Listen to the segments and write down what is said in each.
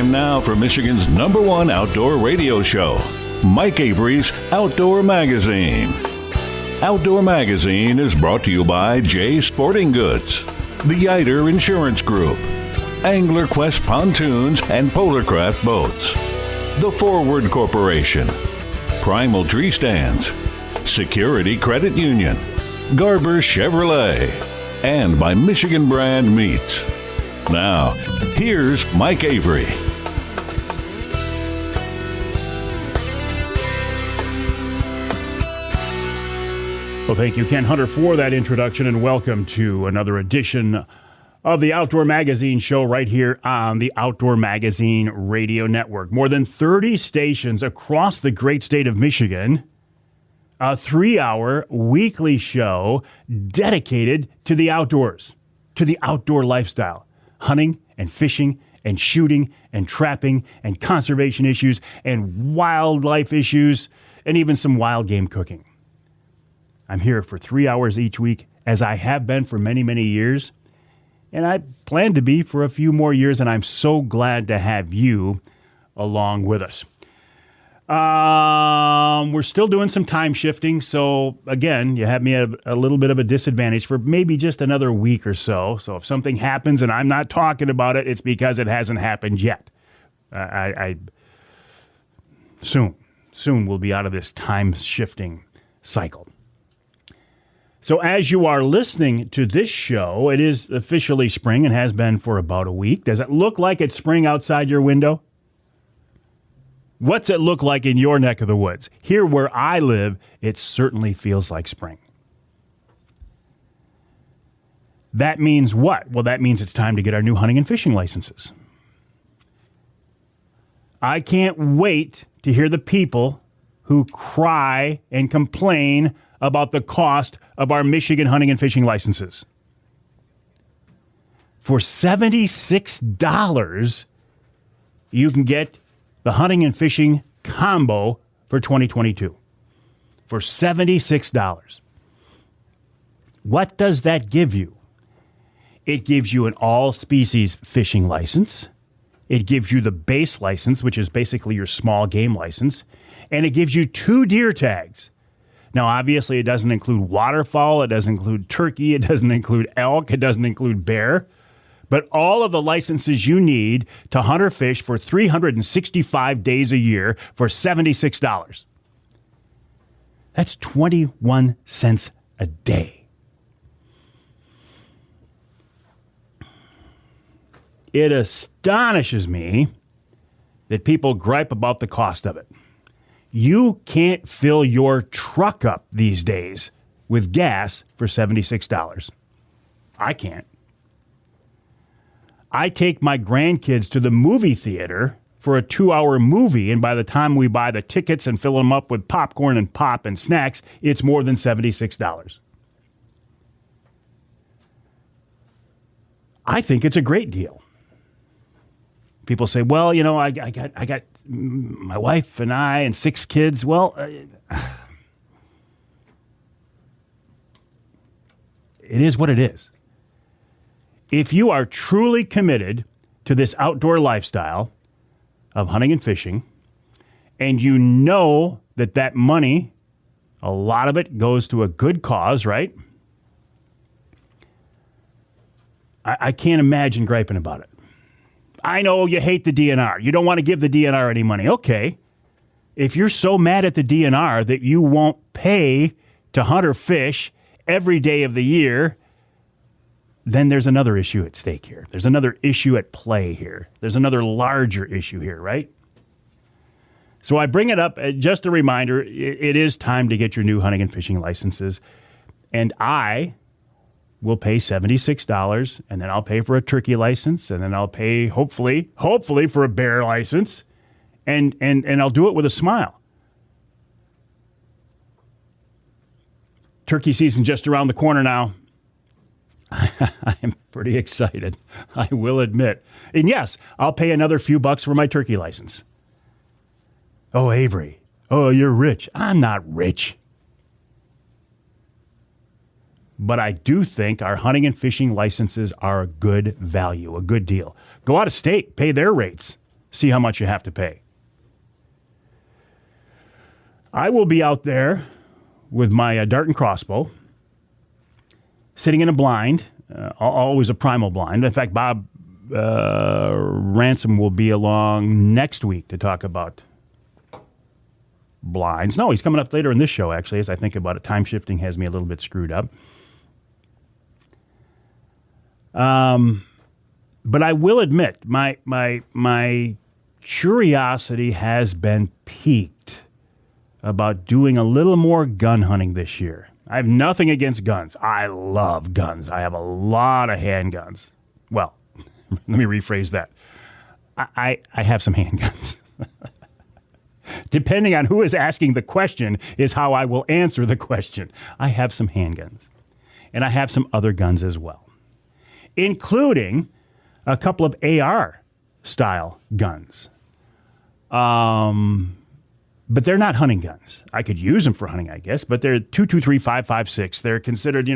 Time now for Michigan's #1 outdoor radio show, Mike Avery's Outdoor Magazine. Outdoor Magazine is brought to you by J Sporting Goods, the Yider Insurance Group, Angler Quest Pontoons and Polarcraft Boats, the Forward Corporation, Primal Treestands, Security Credit Union, Garber Chevrolet, and by Michigan Brand Meats. Now, here's Mike Avery. Well, thank you, Ken Hunter, for that introduction, and welcome to another edition of the Outdoor Magazine show right here on the Outdoor Magazine Radio Network. More than 30 stations across the great state of Michigan. A 3-hour weekly show dedicated to the outdoors, to the outdoor lifestyle, hunting and fishing and shooting and trapping and conservation issues and wildlife issues and even some wild game cooking. I'm here for 3 hours each week, as I have been for many, many years, and I plan to be for a few more years, and I'm so glad to have you along with us. We're still doing some time shifting, so again, you have me at a little bit of a disadvantage for maybe just another week or so. So if something happens and I'm not talking about it, it's because it hasn't happened yet. Soon we'll be out of this time shifting cycle. So as you are listening to this show, it is officially spring and has been for about a week. Does it look like it's spring outside your window? What's it look like in your neck of the woods? Here where I live, it certainly feels like spring. That means what? Well, that means it's time to get our new hunting and fishing licenses. I can't wait to hear the people who cry and complain about the cost of our Michigan hunting and fishing licenses. For $76, you can get the hunting and fishing combo for 2022. For $76. What does that give you? It gives you an all-species fishing license. It gives you the base license, which is basically your small game license. And it gives you 2 deer tags. Now, obviously, it doesn't include waterfowl, it doesn't include turkey, it doesn't include elk, it doesn't include bear. But all of the licenses you need to hunt or fish for 365 days a year for $76. That's 21 cents a day. It astonishes me that people gripe about the cost of it. You can't fill your truck up these days with gas for $76. I can't. I take my grandkids to the movie theater for a 2-hour movie, and by the time we buy the tickets and fill them up with popcorn and pop and snacks, it's more than $76. I think it's a great deal. People say, well, you know, I got my wife and I and 6 kids. Well, it is what it is. If you are truly committed to this outdoor lifestyle of hunting and fishing, and you know that money, a lot of it goes to a good cause, right? I can't imagine griping about it. I know you hate the DNR. You don't want to give the DNR any money. Okay. If you're so mad at the DNR that you won't pay to hunt or fish every day of the year, then there's another issue at stake here. There's another issue at play here. There's another larger issue here, right? So I bring it up, just a reminder, it is time to get your new hunting and fishing licenses. And I will pay $76, and then I'll pay for a turkey license, and then I'll pay, hopefully for a bear license, and I'll do it with a smile. Turkey season just around the corner now. I'm pretty excited, I will admit. And yes, I'll pay another few bucks for my turkey license. Oh, Avery, oh, you're rich. I'm not rich. But I do think our hunting and fishing licenses are a good value, a good deal. Go out of state, pay their rates. see how much you have to pay. I will be out there with my dart and crossbow, sitting in a blind, always a primal blind. In fact, Bob Ransom will be along next week to talk about blinds. No, he's coming up later in this show, actually, as I think about it. Time shifting has me a little bit screwed up. But I will admit, my curiosity has been piqued about doing a little more gun hunting this year. I have nothing against guns. I love guns. I have a lot of handguns. Well, let me rephrase that. I have some handguns. Depending on who is asking the question is how I will answer the question. I have some handguns. And I have some other guns as well, including a couple of AR-style guns. But they're not hunting guns. I could use them for hunting, I guess, but they're 223, 5.56. They're considered,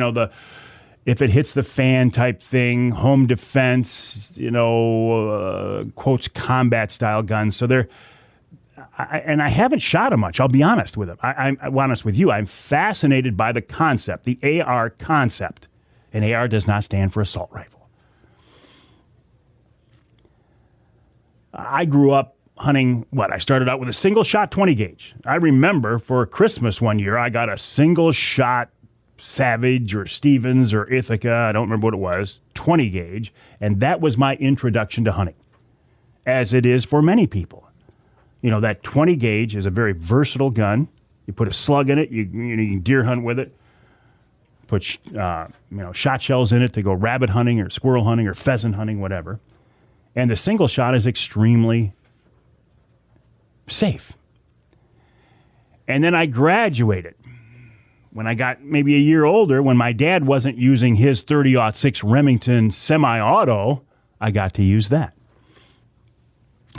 if it hits the fan type thing, home defense, quotes combat style guns. So and I haven't shot them much. I'll be honest with them. I'm honest with you. I'm fascinated by the concept, the AR concept. And AR does not stand for assault rifle. I grew up hunting, I started out with a single shot 20 gauge. I remember for Christmas one year, I got a single shot Savage or Stevens or Ithaca, I don't remember what it was, 20 gauge. And that was my introduction to hunting, as it is for many people. That 20 gauge is a very versatile gun. You put a slug in it, you can deer hunt with it. Put shot shells in it to go rabbit hunting or squirrel hunting or pheasant hunting, whatever. And the single shot is extremely safe. And then I graduated. When I got maybe a year older, when my dad wasn't using his 30-06 Remington semi-auto, I got to use that.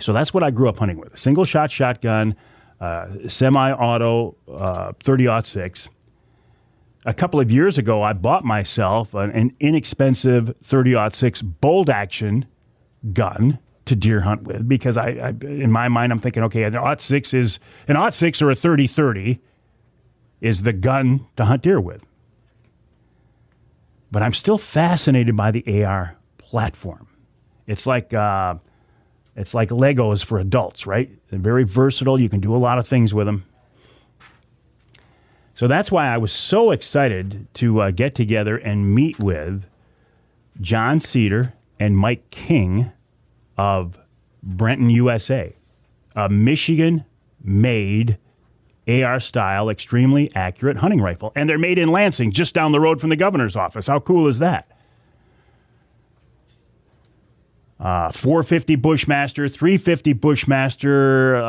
So that's what I grew up hunting with. A single shot shotgun, semi-auto 30-06. A couple of years ago, I bought myself an inexpensive 30-06 bolt-action gun to deer hunt with because I in my mind, I'm thinking, okay, an 06 or a 30-30 is the gun to hunt deer with. But I'm still fascinated by the AR platform. It's like Legos for adults, right? They're very versatile. You can do a lot of things with them. So that's why I was so excited to get together and meet with John Cedar and Mike King of Brenton USA, a Michigan-made AR-style, extremely accurate hunting rifle. And they're made in Lansing, just down the road from the governor's office. How cool is that? 450 Bushmaster, 350 Bushmaster,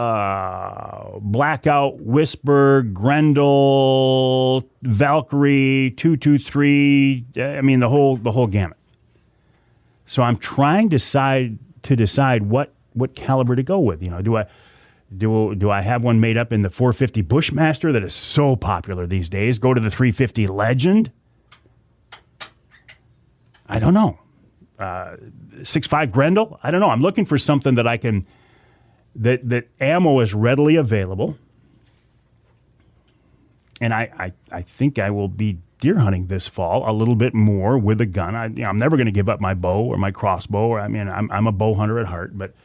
Blackout, Whisper, Grendel, Valkyrie, 223. I mean, the whole gamut. So I'm trying to decide what caliber to go with. Do I have one made up in the 450 Bushmaster that is so popular these days? Go to the 350 Legend? I don't know. 6.5 Grendel? I don't know. I'm looking for something that I can, that ammo is readily available. And I think I will be deer hunting this fall a little bit more with a gun. I'm never going to give up my bow or my crossbow. I'm a bow hunter at heart. But,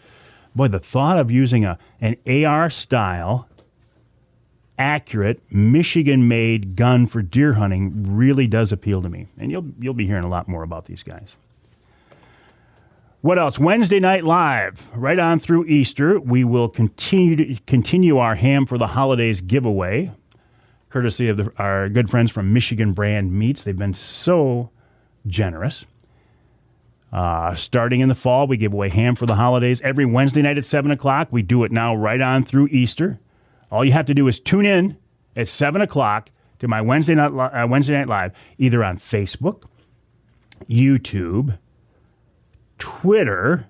boy, the thought of using an AR-style, accurate, Michigan-made gun for deer hunting really does appeal to me. And you'll be hearing a lot more about these guys. What else? Wednesday Night Live, right on through Easter. We will continue our Ham for the Holidays giveaway, courtesy of our good friends from Michigan Brand Meats. They've been so generous. Starting in the fall, we give away ham for the holidays every Wednesday night at 7 o'clock. We do it now right on through Easter. All you have to do is tune in at 7 o'clock to my Wednesday Night Live, either on Facebook, YouTube, Twitter,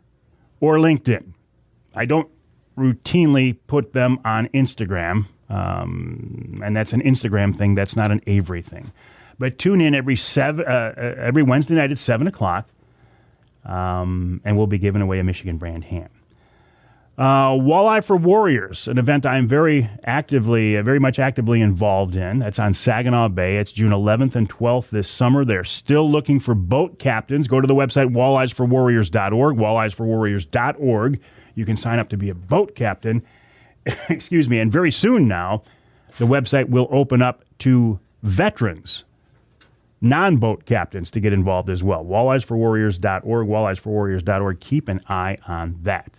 or LinkedIn. I don't routinely put them on Instagram, and that's an Instagram thing. That's not an Avery thing. But tune in every Wednesday night at 7 o'clock, and we'll be giving away a Michigan brand ham. Walleye for Warriors, an event I'm very much actively involved in. That's on Saginaw Bay. It's June 11th and 12th this summer. They're still looking for boat captains. Go to the website walleyesforwarriors.org, walleyesforwarriors.org. You can sign up to be a boat captain. Excuse me. And very soon now, the website will open up to veterans, non-boat captains, to get involved as well. Walleyesforwarriors.org, walleyesforwarriors.org. Keep an eye on that.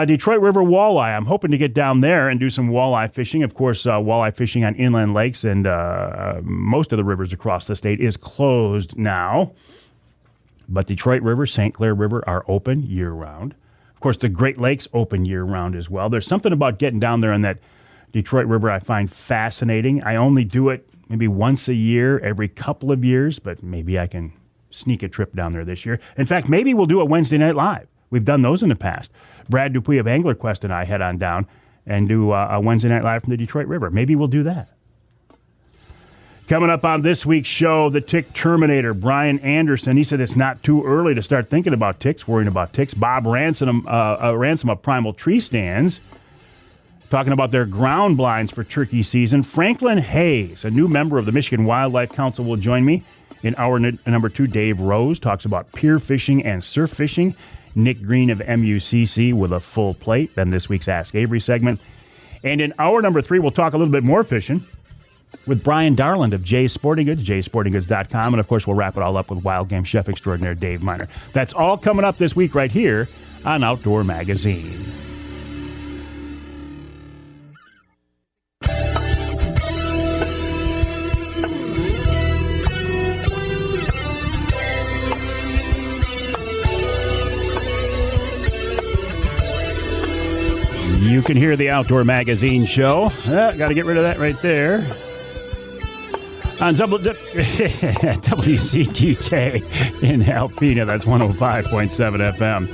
Detroit River walleye. I'm hoping to get down there and do some walleye fishing. Of course, walleye fishing on inland lakes and most of the rivers across the state is closed now. But Detroit River, St. Clair River are open year-round. Of course, the Great Lakes open year-round as well. There's something about getting down there on that Detroit River I find fascinating. I only do it maybe once a year, every couple of years, but maybe I can sneak a trip down there this year. In fact, maybe we'll do a Wednesday Night Live. We've done those in the past. Brad Dupuis of Angler Quest and I head on down and do a Wednesday Night Live from the Detroit River. Maybe we'll do that. Coming up on this week's show, the tick Terminator, Bryan Anderson. He said it's not too early to start thinking about ticks, worrying about ticks. Bob Ransom of Primal Treestands, talking about their ground blinds for turkey season. Franklin Hayes, a new member of the Michigan Wildlife Council, will join me. In hour number 2, Dave Rose talks about pier fishing and surf fishing. Nick Green of MUCC with a full plate. Then this week's Ask Avery segment. And in hour number 3, we'll talk a little bit more fishing with Brian Darland of Jay's Sporting Goods, jaysportinggoods.com. And, of course, we'll wrap it all up with wild game chef extraordinaire Dave Minar. That's all coming up this week right here on Outdoor Magazine. You can hear the Outdoor Magazine show. Got to get rid of that right there. On WCTK in Alpena, that's 105.7 FM.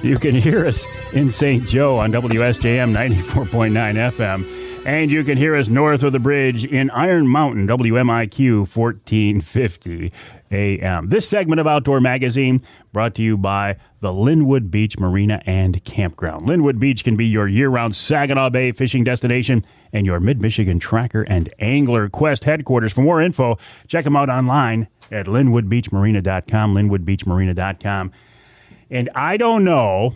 You can hear us in St. Joe on WSJM 94.9 FM. And you can hear us north of the bridge in Iron Mountain, WMIQ 1450 AM. This segment of Outdoor Magazine brought to you by the Linwood Beach Marina and Campground. Linwood Beach can be your year-round Saginaw Bay fishing destination and your Mid-Michigan Tracker and Angler Quest headquarters. For more info, check them out online at linwoodbeachmarina.com, linwoodbeachmarina.com. And I don't know,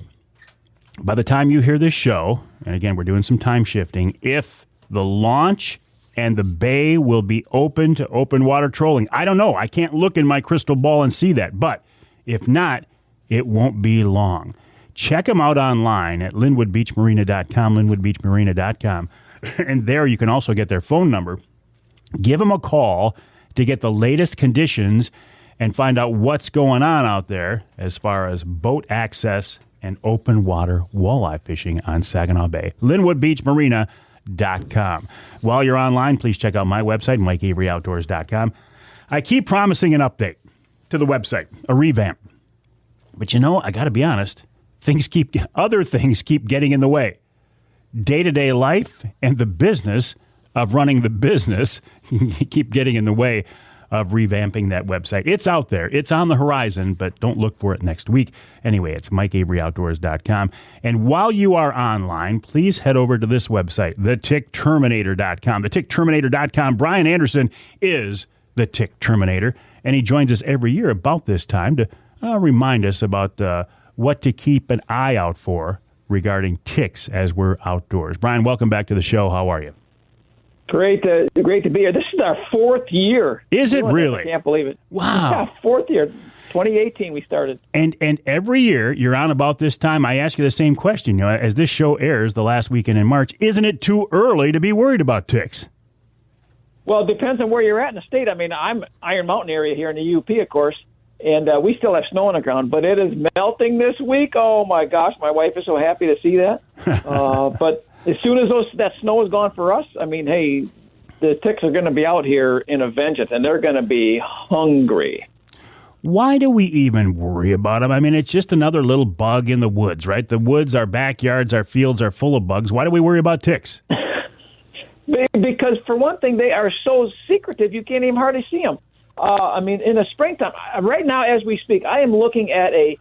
by the time you hear this show, and again, we're doing some time shifting, if the launch and the bay will be open to open water trolling. I don't know. I can't look in my crystal ball and see that. But if not, it won't be long. Check them out online at linwoodbeachmarina.com, linwoodbeachmarina.com. And there you can also get their phone number. Give them a call to get the latest conditions and find out what's going on out there as far as boat access and open water walleye fishing on Saginaw Bay. linwoodbeachmarina.com. While you're online, please check out my website, MikeAveryOutdoors.com. I keep promising an update to the website, a revamp. But I got to be honest, other things keep getting in the way. Day-to-day life and the business of running the business keep getting in the way of revamping that website. It's out there. It's on the horizon, but don't look for it next week. Anyway, it's MikeAveryOutdoors.com. And while you are online, please head over to this website, thetickterminator.com. Thetickterminator.com. Bryan Anderson is the Tick Terminator, and he joins us every year about this time to remind us about what to keep an eye out for regarding ticks as we're outdoors. Bryan, welcome back to the show. How are you? Great to be here. This is our 4th year. Is it really? I can't believe it. Wow. Yeah, 4th year. 2018 we started. And every year you're on about this time, I ask you the same question. As this show airs the last weekend in March, isn't it too early to be worried about ticks? Well, it depends on where you're at in the state. I mean, I'm Iron Mountain area here in the UP, of course, and we still have snow on the ground, but it is melting this week. Oh, my gosh, my wife is so happy to see that. But as soon as that snow is gone for us, I mean, hey, the ticks are going to be out here in a vengeance, and they're going to be hungry. Why do we even worry about them? I mean, it's just another little bug in the woods, right? The woods, our backyards, our fields are full of bugs. Why do we worry about ticks? Because, for one thing, they are so secretive, you can't even hardly see them. I mean, in the springtime, right now as we speak, I am looking at a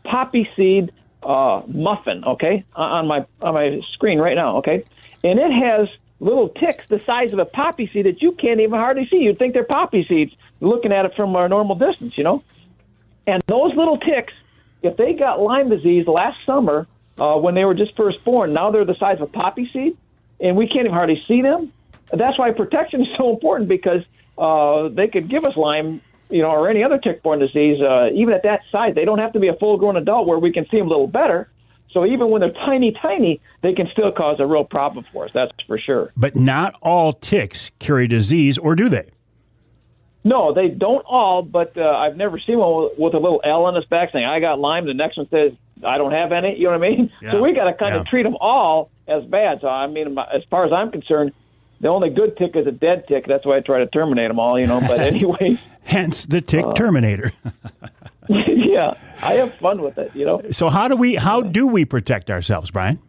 poppy seed muffin, okay, on my screen right now, okay, and it has little ticks the size of a poppy seed that you can't even hardly see. You'd think they're poppy seeds looking at it from a normal distance, And those little ticks, if they got Lyme disease last summer when they were just first born, now they're the size of a poppy seed, and we can't even hardly see them. That's why protection is so important, because they could give us Lyme, or any other tick-borne disease, even at that size. They don't have to be a full-grown adult where we can see them a little better. So even when they're tiny, they can still cause a real problem for us, that's for sure. But not all ticks carry disease, or do they? No, they don't all, but I've never seen one with a little L on its back saying, I got Lyme. The next one says, I don't have any. You know what I mean? Yeah. So we got to kind of treat them all as bad. So, I mean, as far as I'm concerned, the only good tick is a dead tick. That's why I try to terminate them all, But anyway. Hence the tick Terminator. Yeah, I have fun with it, So how do we protect ourselves, Bryan?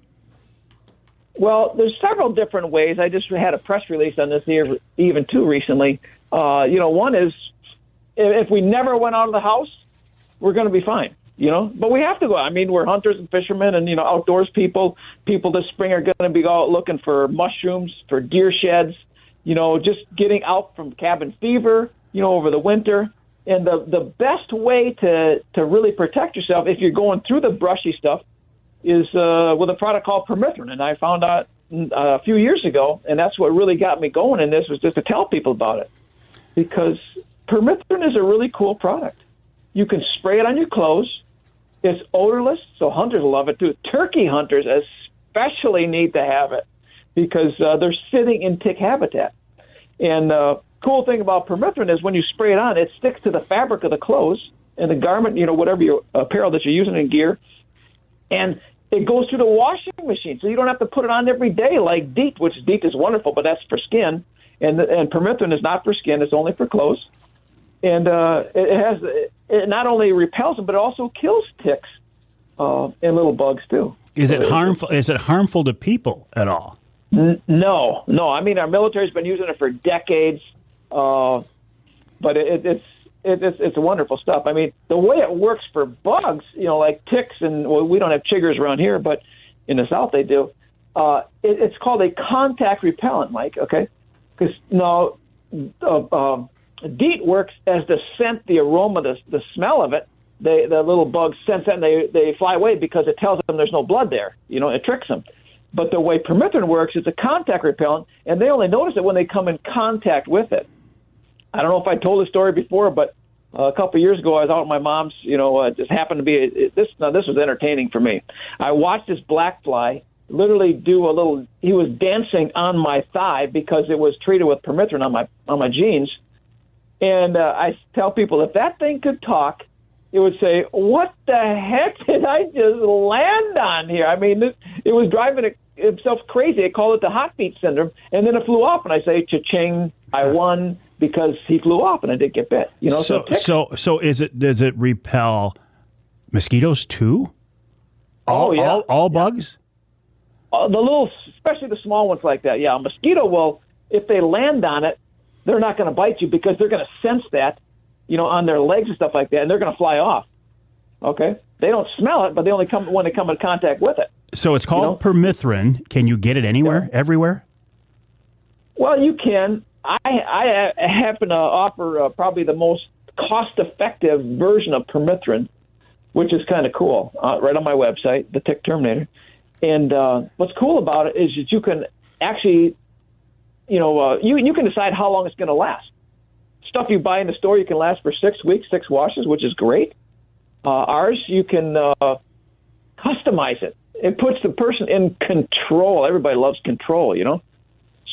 Well, there's several different ways. I just had a press release on this here, even too recently. One is if we never went out of the house, we're going to be fine, But we have to go. I mean, we're hunters and fishermen and, outdoors people. People this spring are going to be out looking for mushrooms, for deer sheds, just getting out from cabin fever, over the winter. And the best way to really protect yourself if you're going through the brushy stuff is with a product called Permethrin. And I found out a few years ago, and that's what really got me going in this, was just to tell people about it. Because Permethrin is a really cool product. You can spray it on your clothes. It's odorless, so hunters love it too. Turkey hunters especially need to have it because they're sitting in tick habitat. And cool thing about Permethrin is when you spray it on, it sticks to the fabric of the clothes and the garment, whatever your apparel that you're using in gear. And it goes through the washing machine, so you don't have to put it on every day like DEET, which DEET is wonderful, but that's for skin. And Permethrin is not for skin; it's only for clothes. And it not only repels them, but it also kills ticks and little bugs too. Is it harmful? Is it harmful to people at all? No. I mean, our military's been using it for decades, but it's wonderful stuff. I mean, the way it works for bugs, like ticks, and we don't have chiggers around here, but in the South they do. It's called a contact repellent, Mike. Okay, because DEET works as the scent, the aroma, the smell of it. The little bugs sense that and they fly away because it tells them there's no blood there. It tricks them. But the way Permethrin works, it's a contact repellent, and they only notice it when they come in contact with it. I don't know if I told this story before, but a couple of years ago, I was out at my mom's, just happened to be, this was entertaining for me. I watched this black fly literally he was dancing on my thigh because it was treated with Permethrin on my jeans. And I tell people, if that thing could talk, it would say, what the heck did I just land on here? I mean, it was driving itself crazy. I call it the heartbeat syndrome. And then it flew off, and I say, cha-ching, I won because he flew off and I didn't get bit. So does it repel mosquitoes too? All bugs? Especially the small ones like that. Yeah, a mosquito will, if they land on it, they're not going to bite you because they're going to sense that, on their legs and stuff like that, and they're going to fly off. Okay? They don't smell it, but they only come when they come in contact with it. So it's called Permethrin. Can you get it anywhere, everywhere? Well, you can. I happen to offer probably the most cost-effective version of Permethrin, which is kind of cool, right on my website, the Tick Terminator. And what's cool about it is that you can actually, you can decide how long it's going to last. Stuff you buy in the store, you can last for 6 weeks, 6 washes, which is great. Ours, you can customize it. It puts the person in control. Everybody loves control,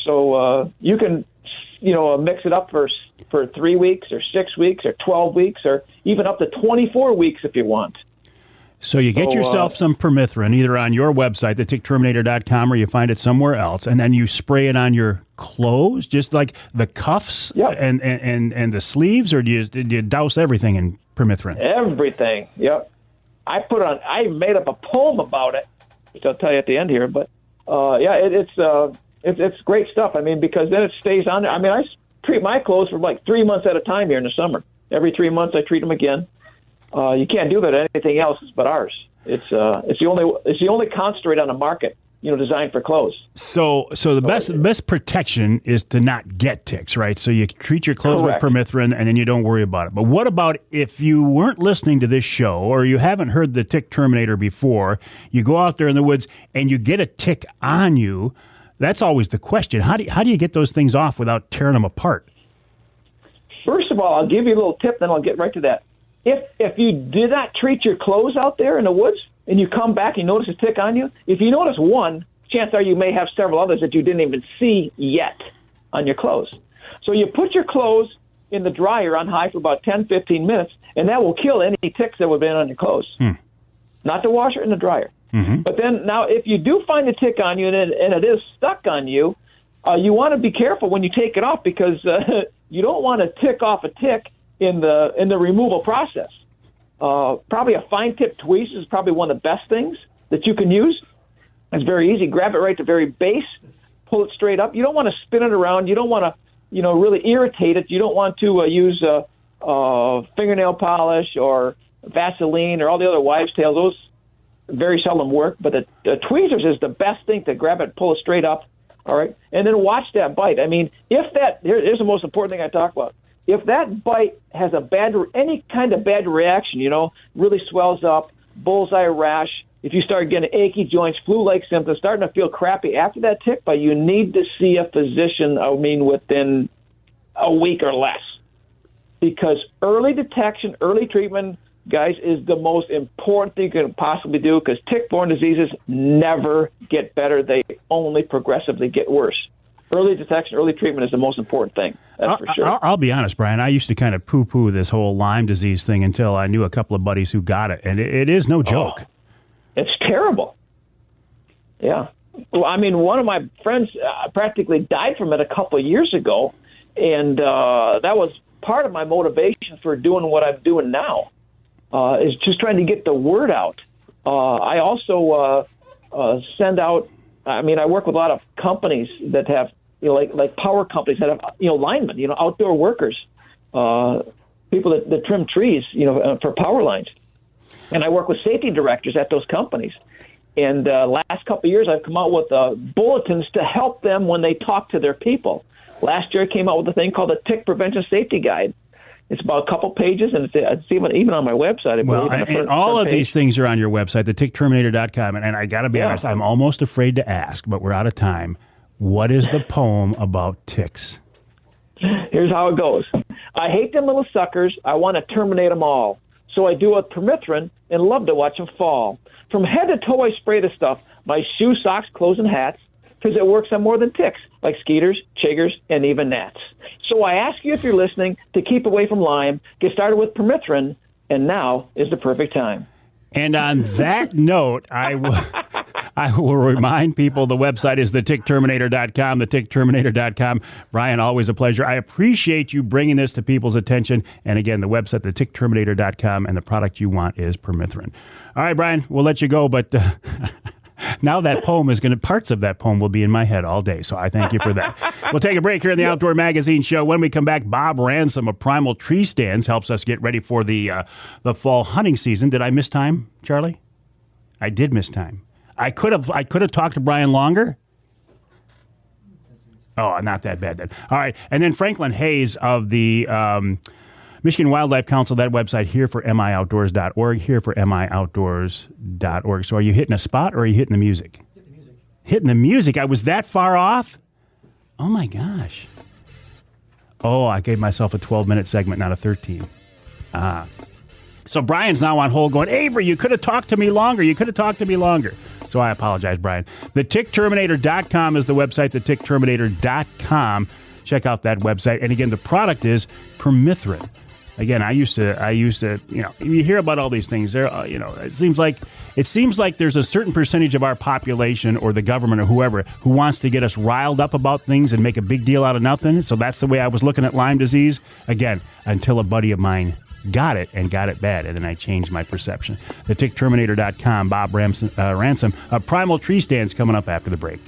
So you can, mix it up for 3 weeks or 6 weeks or 12 weeks or even up to 24 weeks if you want. So you get yourself some Permethrin either on your website, thetickterminator.com, or you find it somewhere else, and then you spray it on your clothes, just like the cuffs and the sleeves, or do you douse everything in Permethrin? Everything, yep. I made up a poem about it, which I'll tell you at the end here, but it's great stuff. I mean, because then it stays on there. I mean, I treat my clothes for like 3 months at a time here in the summer. Every 3 months I treat them again. You can't do that at anything else but ours. It's the only concentrate on the market, designed for clothes. So the best protection is to not get ticks, right? So you treat your clothes Correct. with permethrin, and then you don't worry about it. But what about if you weren't listening to this show, or you haven't heard the Tick Terminator before? You go out there in the woods and you get a tick on you. That's always the question. How do you get those things off without tearing them apart? First of all, I'll give you a little tip, then I'll get right to that. If you did not treat your clothes out there in the woods, and you come back and you notice a tick on you, if you notice one, chances are you may have several others that you didn't even see yet on your clothes. So you put your clothes in the dryer on high for about 10, 15 minutes, and that will kill any ticks that would have been on your clothes. Not the washer, in the dryer. Mm-hmm. But then now if you do find a tick on you and it is stuck on you, you want to be careful when you take it off, because you don't want to tick off a tick in the removal process. Probably a fine-tip tweezers is probably one of the best things that you can use. It's very easy. Grab it right at the very base, pull it straight up. You don't want to spin it around. You don't want to, really irritate it. You don't want to use fingernail polish or Vaseline or all the other wives' tales. Those very seldom work. But the tweezers is the best thing to grab it, pull it straight up. All right, and then watch that bite. I mean, here's the most important thing I talk about. If that bite has any kind of bad reaction, really swells up, bullseye rash, if you start getting achy joints, flu-like symptoms, starting to feel crappy after that tick bite, you need to see a physician, within a week or less. Because early detection, early treatment, guys, is the most important thing you can possibly do, because tick-borne diseases never get better. They only progressively get worse. Early detection, early treatment is the most important thing. That's for sure. I'll be honest, Brian. I used to kind of poo-poo this whole Lyme disease thing until I knew a couple of buddies who got it, and it is no joke. It's terrible. Yeah. Well, one of my friends practically died from it a couple of years ago, and that was part of my motivation for doing what I'm doing now, is just trying to get the word out. I also send out, I work with a lot of companies that have, like power companies that have, linemen, outdoor workers, people that trim trees, for power lines. And I work with safety directors at those companies. And last couple of years, I've come out with bulletins to help them when they talk to their people. Last year, I came out with a thing called the Tick Prevention Safety Guide. It's about a couple pages, and it's even on my website. And all of these things are on your website, thetickterminator.com. And I got to be honest, I'm almost afraid to ask, but we're out of time. What is the poem about ticks? Here's how it goes. I hate them little suckers. I want to terminate them all. So I do a permethrin and love to watch them fall. From head to toe, I spray the stuff. My shoes, socks, clothes, and hats, because it works on more than ticks, like skeeters, chiggers, and even gnats. So I ask you, if you're listening, to keep away from Lyme, get started with permethrin, and now is the perfect time. And on that note, I will remind people the website is thetickterminator.com, thetickterminator.com. Brian, always a pleasure. I appreciate you bringing this to people's attention. And again, the website, thetickterminator.com, and the product you want is permethrin. All right, Brian, we'll let you go, but now that poem parts of that poem will be in my head all day. So I thank you for that. We'll take a break here in the Outdoor Magazine Show. When we come back, Bob Ransom of Primal Treestands helps us get ready for the fall hunting season. Did I miss time, Charlie? I did miss time. I could have talked to Brian longer. Oh, not that bad then. All right. And then Franklin Hayes of the Michigan Wildlife Council, that website, hereformioutdoors.org, hereformioutdoors.org. So are you hitting a spot or are you hitting the music? Hit the music. Hitting the music? I was that far off? Oh, my gosh. Oh, I gave myself a 12-minute segment, not a 13. So Brian's now on hold going, Avery, you could have talked to me longer. You could have talked to me longer. So I apologize, Brian. TheTickTerminator.com is the website, TheTickTerminator.com. Check out that website. And again, the product is Permethrin. Again, I used to, you hear about all these things. There, it seems like there's a certain percentage of our population or the government or whoever who wants to get us riled up about things and make a big deal out of nothing. So that's the way I was looking at Lyme disease. Again, until a buddy of mine got it and got it bad, and then I changed my perception. TheTickTerminator.com, Bob Ransom of Primal Treestands coming up after the break.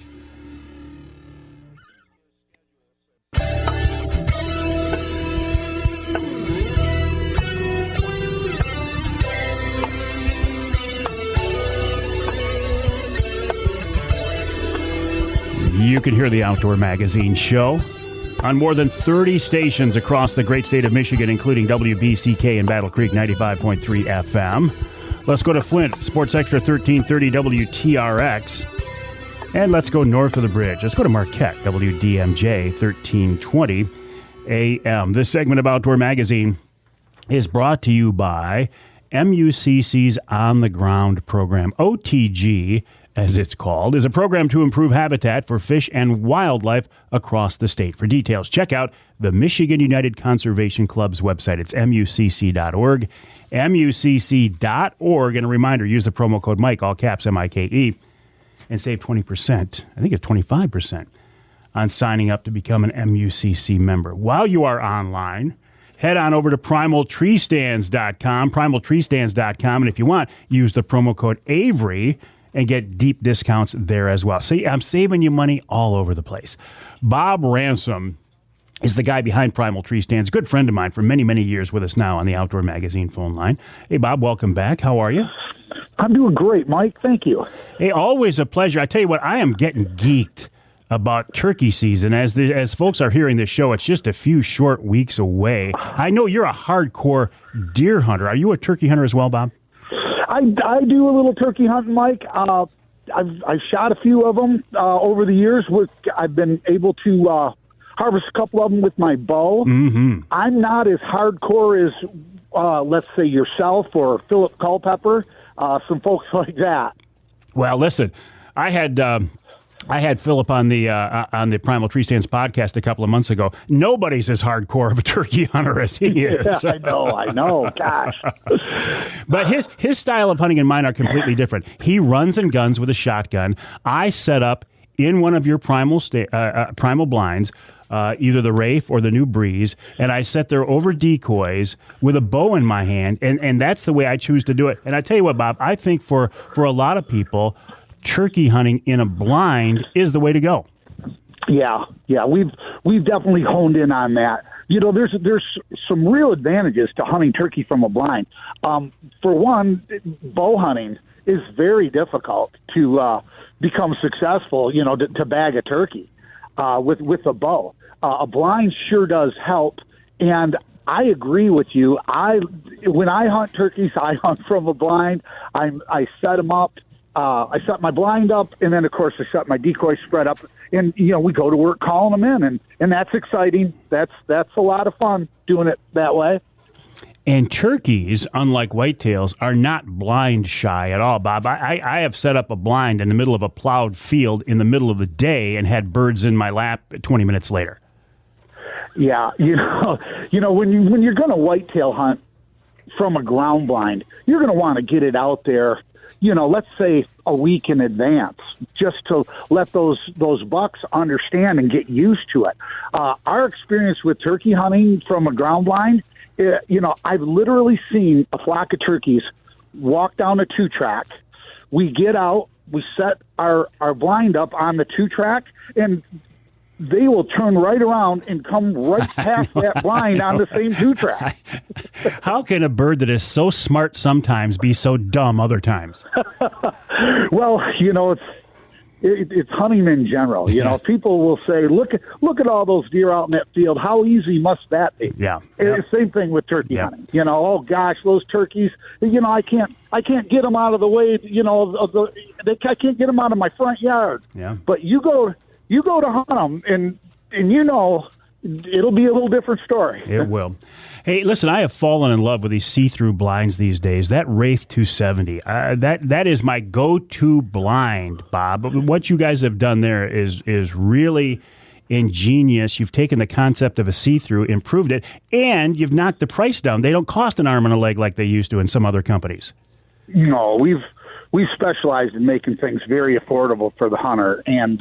you can hear the Outdoor Magazine show on more than 30 stations across the great state of Michigan, including WBCK in Battle Creek 95.3 FM. Let's go to Flint, Sports Extra 1330 WTRX. And let's go north of the bridge. Let's go to Marquette, WDMJ 1320 AM. This segment of Outdoor Magazine is brought to you by MUCC's On the Ground program. OTG, as it's called, is a program to improve habitat for fish and wildlife across the state. For details, check out the Michigan United Conservation Club's website. It's mucc.org, mucc.org. And a reminder, use the promo code Mike, all caps, M-I-K-E, and save 20%, I think it's 25%, on signing up to become an MUCC member. While you are online, head on over to primaltreestands.com, primaltreestands.com, and if you want, use the promo code Avery and get deep discounts there as well. See, I'm saving you money all over the place. Bob Ransom is the guy behind Primal Tree Stands, a good friend of mine for many, many years with us now on the Outdoor Magazine phone line. Hey, Bob, welcome back. How are you? I'm doing great, Mike. Thank you. Hey, always a pleasure. I tell you what, I am getting geeked about turkey season. As folks are hearing this show, it's just a few short weeks away. I know you're a hardcore deer hunter. Are you a turkey hunter as well, Bob? I do a little turkey hunting, Mike. I've shot a few of them over the years. I've been able to harvest a couple of them with my bow. Mm-hmm. I'm not as hardcore as, let's say, yourself or Philip Culpepper, some folks like that. Well, listen, I had Philip on the Primal Tree Stands podcast a couple of months ago. Nobody's as hardcore of a turkey hunter as he is. Yeah, I know. Gosh. But his style of hunting and mine are completely different. He runs and guns with a shotgun. I set up in one of your primal blinds, either the Rafe or the New Breeze, and I set there over decoys with a bow in my hand, and that's the way I choose to do it. And I tell you what, Bob, I think for a lot of people, turkey hunting in a blind is the way to go. Yeah, we've definitely honed in on that. You know, there's some real advantages to hunting turkey from a blind. For one, bow hunting is very difficult to become successful. You know, to bag a turkey with a bow. A blind sure does help, and I agree with you. When I hunt turkeys, I hunt from a blind. I set them up. I set my blind up, and then, of course, I set my decoy spread up, and, you know, we go to work calling them in, and that's exciting. That's a lot of fun doing it that way. And turkeys, unlike whitetails, are not blind shy at all, Bob. I have set up a blind in the middle of a plowed field in the middle of the day and had birds in my lap 20 minutes later. Yeah, you know, when you're going to whitetail hunt from a ground blind, you're going to want to get it out there, you know, let's say a week in advance, just to let those bucks understand and get used to it. Our experience with turkey hunting from a ground blind, you know, I've literally seen a flock of turkeys walk down a 2-track. We get out, we set our blind up on the 2-track, and they will turn right around and come right past that blind on the same 2-track. How can a bird that is so smart sometimes be so dumb other times? Well, you know, it's hunting in general. You know, people will say, look at all those deer out in that field. How easy must that be? Yeah. Same thing with turkey hunting. You know, oh gosh, those turkeys. You know, I can't get them out of the way. You know, I can't get them out of my front yard. Yeah. But you go to hunt them, and you know, it'll be a little different story. It will. Hey, listen, I have fallen in love with these see-through blinds these days. That Wraith 270, that is my go-to blind, Bob. What you guys have done there is really ingenious. You've taken the concept of a see-through, improved it, and you've knocked the price down. They don't cost an arm and a leg like they used to in some other companies. No, we've specialized in making things very affordable for the hunter, and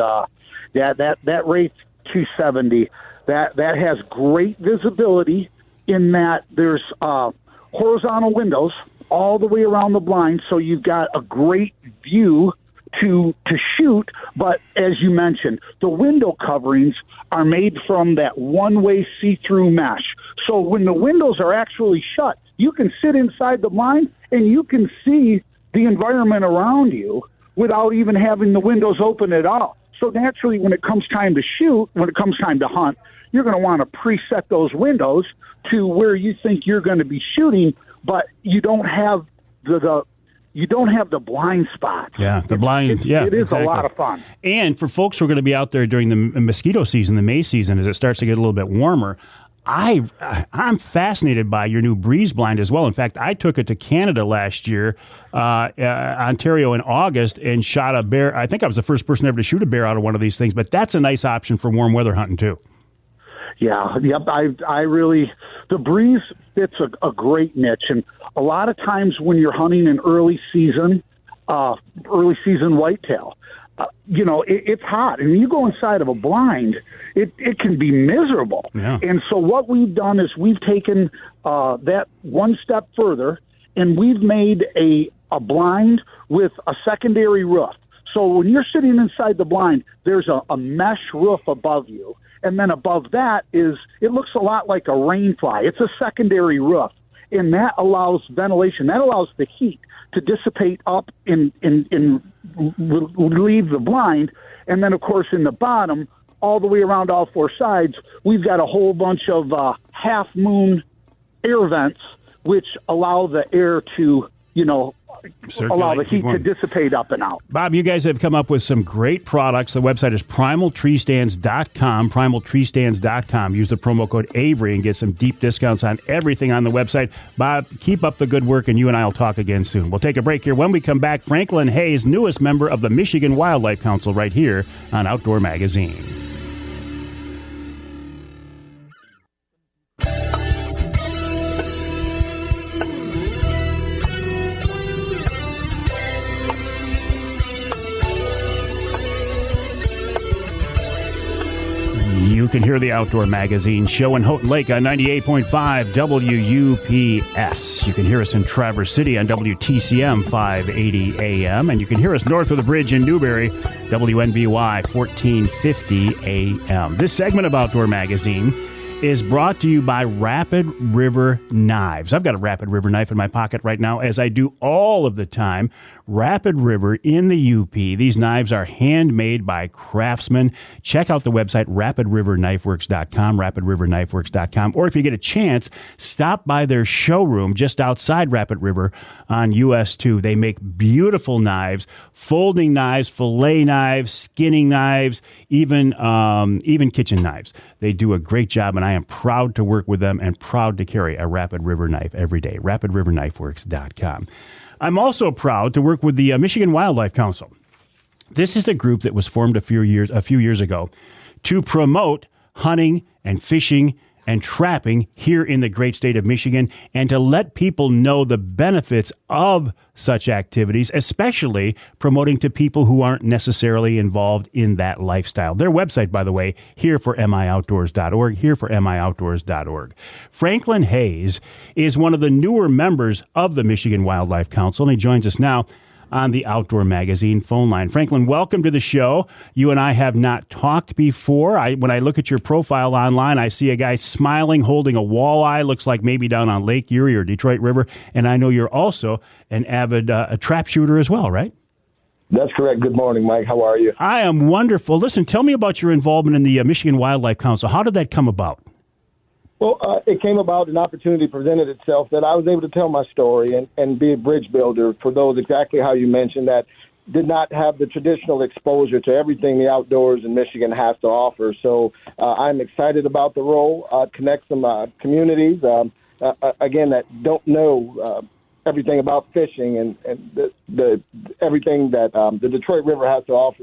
that Wraith 270, that has great visibility in that there's horizontal windows all the way around the blind, so you've got a great view to shoot. But as you mentioned, the window coverings are made from that one-way see-through mesh. So when the windows are actually shut, you can sit inside the blind and you can see the environment around you without even having the windows open at all. So naturally, when it comes time to shoot, when it comes time to hunt, you're going to want to preset those windows to where you think you're going to be shooting, but you don't have the blind spots. Yeah, the blind. It is exactly. A lot of fun. And for folks who are going to be out there during the mosquito season, the May season, as it starts to get a little bit warmer, I'm fascinated by your new breeze blind as well. In fact, I took it to Canada last year, Ontario in August, and shot a bear. I think I was the first person ever to shoot a bear out of one of these things, but that's a nice option for warm weather hunting too. Yeah, yep. I really, the breeze fits a great niche, and a lot of times when you're hunting an early season whitetail, it's hot, and when you go inside of a blind, it can be miserable. Yeah. And so what we've done is we've taken that one step further, and we've made a blind with a secondary roof. So when you're sitting inside the blind, there's a mesh roof above you. And then above that it looks a lot like a rain fly. It's a secondary roof, and that allows ventilation. That allows the heat to dissipate up and leave the blind. And then, of course, in the bottom, all the way around all four sides, we've got a whole bunch of half-moon air vents, which allow the air to, allow the heat to dissipate up and out. Bob, you guys have come up with some great products. The website is primaltreestands.com, primaltreestands.com. Use the promo code Avery and get some deep discounts on everything on the website. Bob, keep up the good work, and you and I will talk again soon. We'll take a break here. When we come back, Franklin Hayes, newest member of the Michigan Wildlife Council, right here on Outdoor Magazine. You can hear the Outdoor Magazine show in Houghton Lake on 98.5 WUPS. You can hear us in Traverse City on WTCM 580 AM. And you can hear us north of the bridge in Newberry, WNBY 1450 AM. This segment of Outdoor Magazine is brought to you by Rapid River Knives. I've got a Rapid River knife in my pocket right now, as I do all of the time. Rapid River in the UP. These knives are handmade by craftsmen. Check out the website, rapidriverknifeworks.com, rapidriverknifeworks.com. Or if you get a chance, stop by their showroom just outside Rapid River on US 2. They make beautiful knives, folding knives, fillet knives, skinning knives, even kitchen knives. They do a great job, and I am proud to work with them and proud to carry a Rapid River knife every day. rapidriverknifeworks.com. I'm also proud to work with the Michigan Wildlife Council. This is a group that was formed a few years ago to promote hunting and fishing and trapping here in the great state of Michigan, and to let people know the benefits of such activities, especially promoting to people who aren't necessarily involved in that lifestyle. Their website, by the way, hereformioutdoors.org, hereformioutdoors.org. Franklin Hayes is one of the newer members of the Michigan Wildlife Council, and he joins us now on the Outdoor Magazine phone line. Franklin, welcome to the show. You and I have not talked before. When I look at your profile online, I see a guy smiling, holding a walleye, looks like maybe down on Lake Erie or Detroit River, and I know you're also an avid a trap shooter as well, right? That's correct. Good morning, Mike. How are you? I am wonderful. Listen, tell me about your involvement in the Michigan Wildlife Council. How did that come about? Well, it came about, an opportunity presented itself that I was able to tell my story and be a bridge builder for those, exactly how you mentioned, that did not have the traditional exposure to everything the outdoors in Michigan has to offer. So I'm excited about the role, connect some communities, again, that don't know everything about fishing and the everything that the Detroit River has to offer,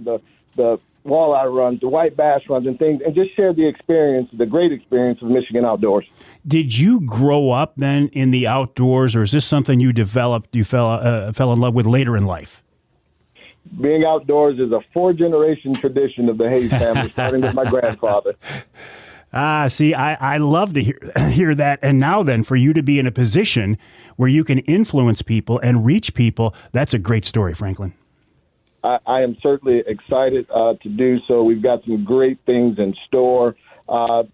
the walleye runs, the white bass runs, and things, and just share the experience, the great experience of Michigan outdoors. Did you grow up then in the outdoors, or is this something you developed, you fell in love with later in life? Being outdoors is a 4-generation tradition of the Hayes family, starting with my grandfather. See, I love to hear that. And now then, for you to be in a position where you can influence people and reach people, that's a great story, Franklin. I am certainly excited to do so. We've got some great things in store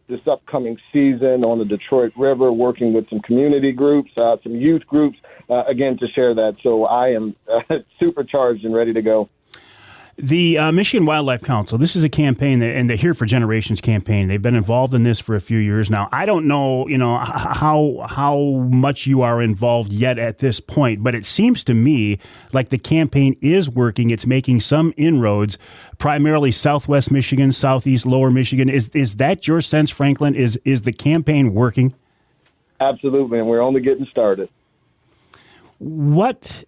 this upcoming season on the Detroit River, working with some community groups, some youth groups, again, to share that. So I am supercharged and ready to go. The Michigan Wildlife Council, this is a campaign, and the Here for Generations campaign. They've been involved in this for a few years now. I don't know, how much you are involved yet at this point, but it seems to me like the campaign is working. It's making some inroads, primarily Southwest Michigan, Southeast, Lower Michigan. Is that your sense, Franklin? Is the campaign working? Absolutely, and we're only getting started. What's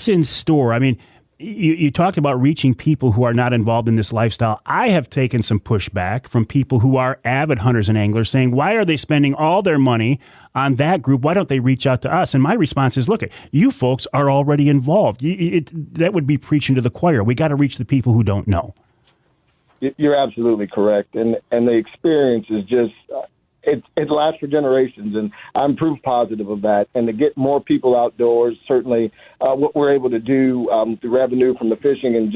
in store? I mean, you talked about reaching people who are not involved in this lifestyle. I have taken some pushback from people who are avid hunters and anglers saying, why are they spending all their money on that group? Why don't they reach out to us? And my response is, look, you folks are already involved. That would be preaching to the choir. We got to reach the people who don't know. You're absolutely correct. And the experience is just... It lasts for generations, and I'm proof positive of that. And to get more people outdoors, certainly what we're able to do, the revenue from the fishing and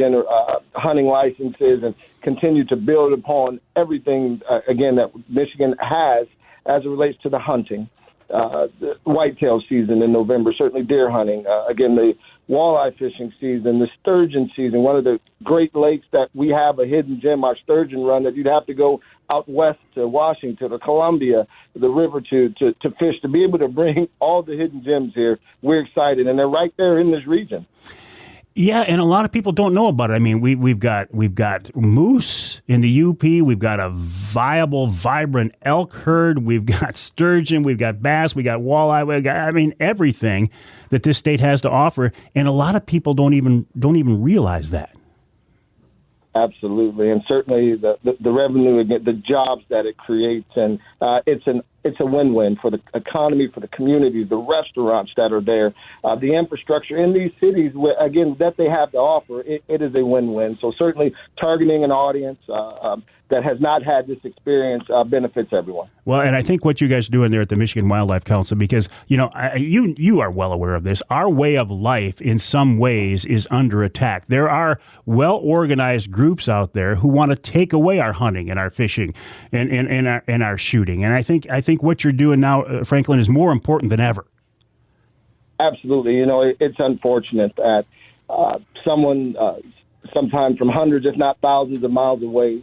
hunting licenses, and continue to build upon everything, again, that Michigan has as it relates to the hunting. The whitetail season in November, certainly deer hunting. Again, the walleye fishing season, the sturgeon season, one of the Great Lakes that we have a hidden gem, our Sturgeon Run, that you'd have to go out west to Washington or Columbia, the river to fish, to be able to bring all the hidden gems here. We're excited, and they're right there in this region. Yeah, and a lot of people don't know about it. I mean, we've got moose in the UP. We've got a viable, vibrant elk herd. We've got sturgeon. We've got bass. We got walleye. We got, everything that this state has to offer, and a lot of people don't even realize that. Absolutely, and certainly the revenue, again, the jobs that it creates, and it's a win-win for the economy, for the communities, the restaurants that are there, the infrastructure in these cities, again, that they have to offer. It is a win-win. So certainly targeting an audience that has not had this experience benefits everyone. Well, and I think what you guys are doing there at the Michigan Wildlife Council, because, you are well aware of this, our way of life in some ways is under attack. There are well-organized groups out there who want to take away our hunting and our fishing and our shooting. And I think what you're doing now, Franklin, is more important than ever. Absolutely. It's unfortunate that someone, sometimes from hundreds, if not thousands of miles away,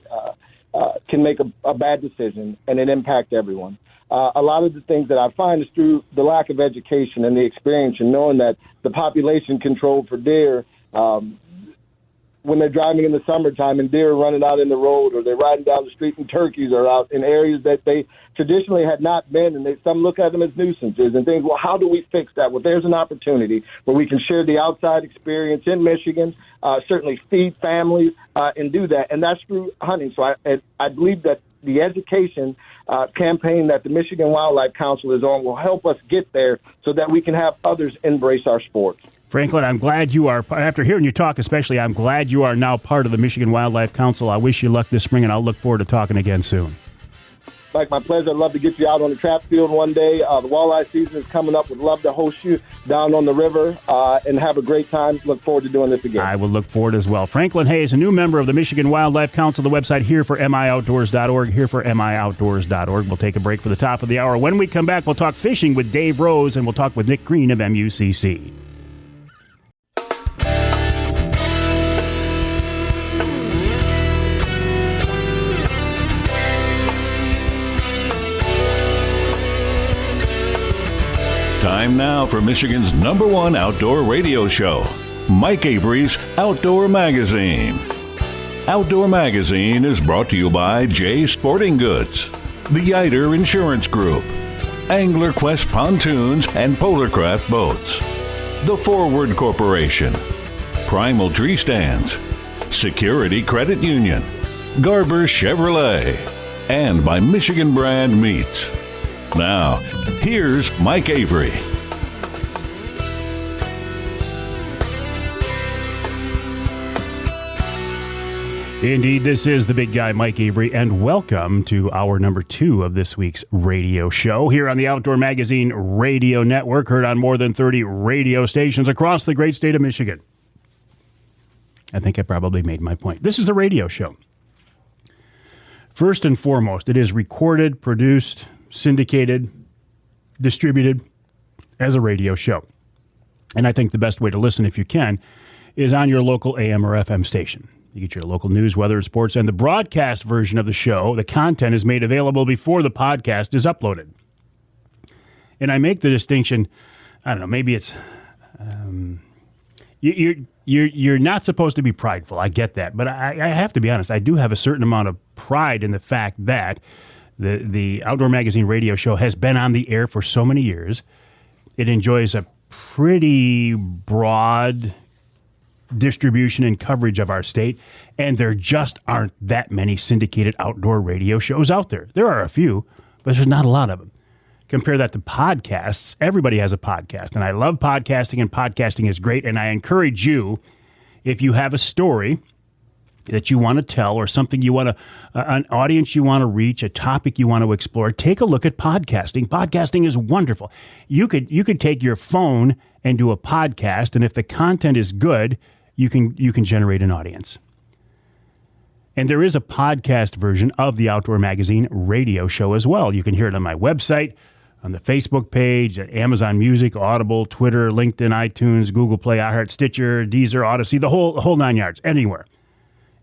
can make a bad decision, and it impacts everyone. A lot of the things that I find is through the lack of education and the experience, and knowing that the population control for deer, when they're driving in the summertime and deer are running out in the road, or they're riding down the street and turkeys are out in areas that they traditionally had not been, and some look at them as nuisances and think, well, how do we fix that? Well, there's an opportunity where we can share the outside experience in Michigan, certainly feed families, and do that, and that's through hunting. So I believe that the education campaign that the Michigan Wildlife Council is on will help us get there so that we can have others embrace our sports. Franklin, I'm glad you are, after hearing you talk especially, I'm glad you are now part of the Michigan Wildlife Council. I wish you luck this spring, and I'll look forward to talking again soon. Mike, my pleasure. I'd love to get you out on the trap field one day. The walleye season is coming up. Would love to host you down on the river and have a great time. Look forward to doing this again. I will look forward as well. Franklin Hayes, a new member of the Michigan Wildlife Council, the website hereformioutdoors.org, hereformioutdoors.org. We'll take a break for the top of the hour. When we come back, we'll talk fishing with Dave Rose, and we'll talk with Nick Green of MUCC. Time now for Michigan's #1 outdoor radio show, Mike Avery's Outdoor Magazine. Outdoor Magazine is brought to you by Jay Sporting Goods, the Yider Insurance Group, Angler Quest Pontoons and Polarcraft Boats, The Forward Corporation, Primal Treestands, Security Credit Union, Garber Chevrolet, and by Michigan Brand Meats. Now, here's Mike Avery. Indeed, this is the big guy, Mike Avery, and welcome to hour number 2 of this week's radio show here on the Outdoor Magazine Radio Network, heard on more than 30 radio stations across the great state of Michigan. I think I probably made my point. This is a radio show. First and foremost, it is recorded, produced, syndicated, distributed as a radio show. And I think the best way to listen, if you can, is on your local AM or FM station. You get your local news, weather, and sports, and the broadcast version of the show. The content is made available before the podcast is uploaded. And I make the distinction, I don't know, maybe it's you're not supposed to be prideful. I get that. But I have to be honest, I do have a certain amount of pride in the fact that the Outdoor Magazine radio show has been on the air for so many years. It enjoys a pretty broad distribution and coverage of our state, and there just aren't that many syndicated outdoor radio shows out there. There are a few, but there's not a lot of them. Compare that to podcasts. Everybody has a podcast, and I love podcasting, and podcasting is great, and I encourage you, if you have a story that you want to tell or something you want to, an audience you want to reach, a topic you want to explore, take a look at podcasting. Podcasting is wonderful. You could take your phone and do a podcast, and if the content is good, you can generate an audience. And there is a podcast version of the Outdoor Magazine radio show as well. You can hear it on my website, on the Facebook page, at Amazon Music, Audible, Twitter, LinkedIn, iTunes, Google Play, iHeart, Stitcher, Deezer, Odyssey, the whole 9 yards, anywhere.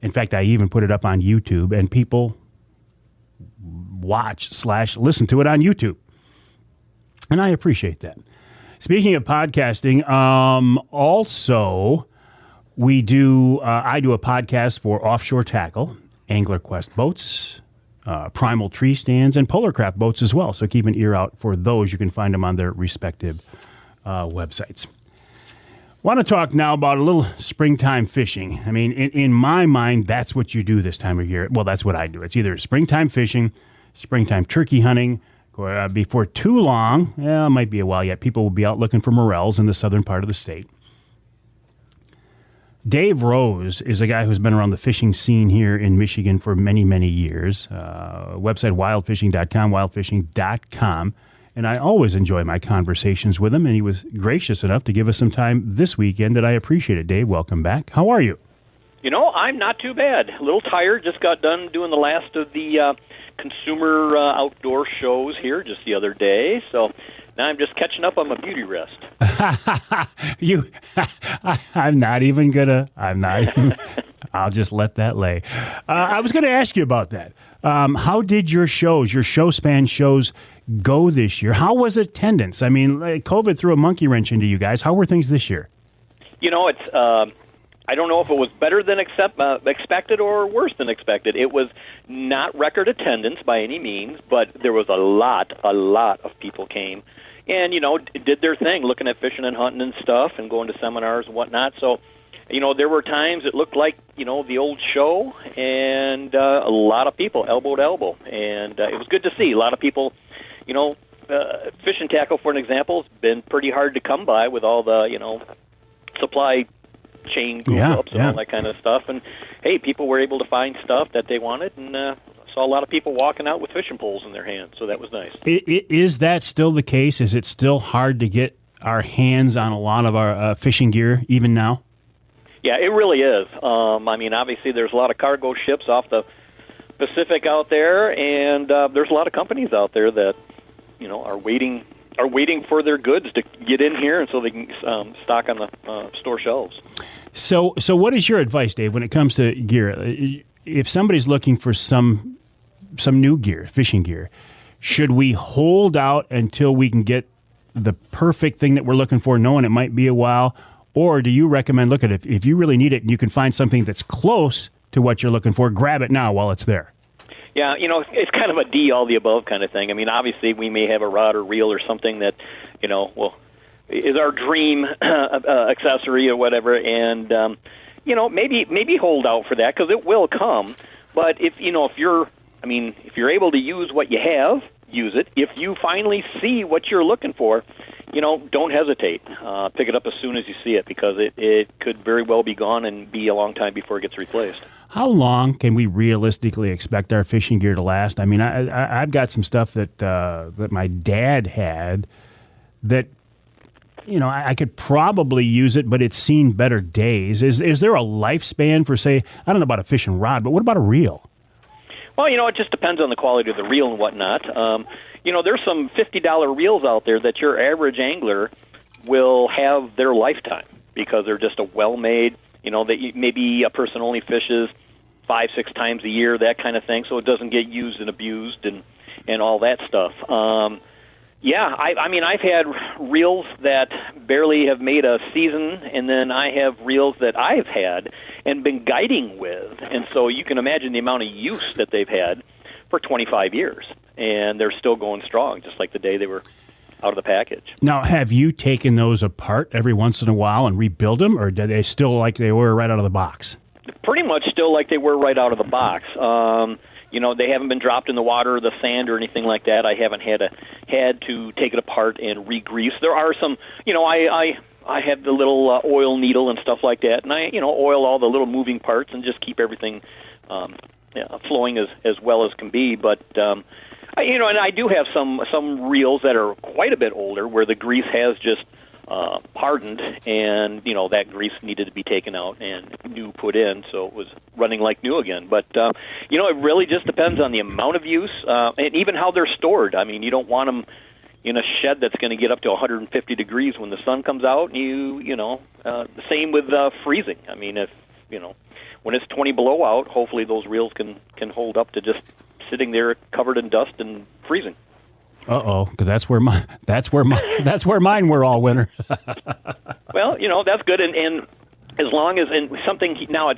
In fact, I even put it up on YouTube, and people watch/listen to it on YouTube. And I appreciate that. Speaking of podcasting, also I do a podcast for Offshore Tackle, Angler Quest boats, Primal Treestands, and Polar Craft boats as well. So keep an ear out for those. You can find them on their respective websites. Want to talk now about a little springtime fishing. I mean, in my mind, that's what you do this time of year. Well, that's what I do. It's either springtime fishing, springtime turkey hunting. Before too long, it might be a while yet, people will be out looking for morels in the southern part of the state. Dave Rose is a guy who's been around the fishing scene here in Michigan for many, many years. Website wildfishing.com, wildfishing.com. And I always enjoy my conversations with him, and he was gracious enough to give us some time this weekend, and I appreciate it. Dave, welcome back. How are you? You know, I'm not too bad. A little tired. Just got done doing the last of the consumer outdoor shows here just the other day, so now I'm just catching up on my beauty rest. I'm not even I'll just let that lay. I was going to ask you about that. How did your show span shows go this year? How was attendance? I mean, COVID threw a monkey wrench into you guys. How were things this year? You know, it's I don't know if it was better than expected or worse than expected. It was not record attendance by any means, but there was a lot of people came and, you know, did their thing, looking at fishing and hunting and stuff and going to seminars and whatnot. So, you know, there were times it looked like, you know, the old show, and a lot of people elbow to elbow. And it was good to see. A lot of people, you know, fishing tackle, for an example, has been pretty hard to come by with all the, you know, supply chain ups and all that kind of stuff. And, hey, people were able to find stuff that they wanted, and saw a lot of people walking out with fishing poles in their hands, so that was nice. Is that still the case? Is it still hard to get our hands on a lot of our fishing gear even now? Yeah, it really is. I mean, obviously there's a lot of cargo ships off the Pacific out there, and there's a lot of companies out there that, you know, are waiting for their goods to get in here, and so they can stock on the store shelves. So what is your advice, Dave, when it comes to gear? If somebody's looking for some new gear, fishing gear, should we hold out until we can get the perfect thing that we're looking for, knowing it might be a while? Or do you recommend, look at it, if you really need it and you can find something that's close to what you're looking for, grab it now while it's there? Yeah, you know, it's kind of a D, all the above kind of thing. I mean, obviously we may have a rod or reel or something that, you know, well, is our dream accessory or whatever, and, you know, maybe hold out for that because it will come. But if you're able to use what you have, use it. If you finally see what you're looking for, you know, don't hesitate. Pick it up as soon as you see it, because it could very well be gone and be a long time before it gets replaced. How long can we realistically expect our fishing gear to last? I mean, I've got some stuff that my dad had that, you know, I could probably use it, but it's seen better days. Is there a lifespan for, say, I don't know about a fishing rod, but what about a reel? Well, you know, it just depends on the quality of the reel and whatnot. You know, there's some $50 reels out there that your average angler will have their lifetime because they're just a well-made, that maybe a person only fishes 5-6 times a year, that kind of thing, so it doesn't get used and abused and all that stuff. I've had reels that barely have made a season, and then I have reels that I've had and been guiding with, and so you can imagine the amount of use that they've had for 25 years, and they're still going strong, just like the day they were out of the package. Now, have you taken those apart every once in a while and rebuild them, or do they still like they were right out of the box? Pretty much still like they were right out of the box. They haven't been dropped in the water or the sand or anything like that. I haven't had to take it apart and re-grease. There are some, I have the little oil needle and stuff like that, and I, oil all the little moving parts and just keep everything flowing as well as can be. But and I do have some reels that are quite a bit older where the grease has just hardened, and that grease needed to be taken out and new put in, so it was running like new again. But it really just depends on the amount of use and even how they're stored. I mean, you don't want them in a shed that's going to get up to 150 degrees when the sun comes out. The same with freezing. I mean, if when it's 20 below out, hopefully those reels can hold up to just sitting there covered in dust and freezing. Because that's where mine were all winter. Well, that's good, and as long as something now,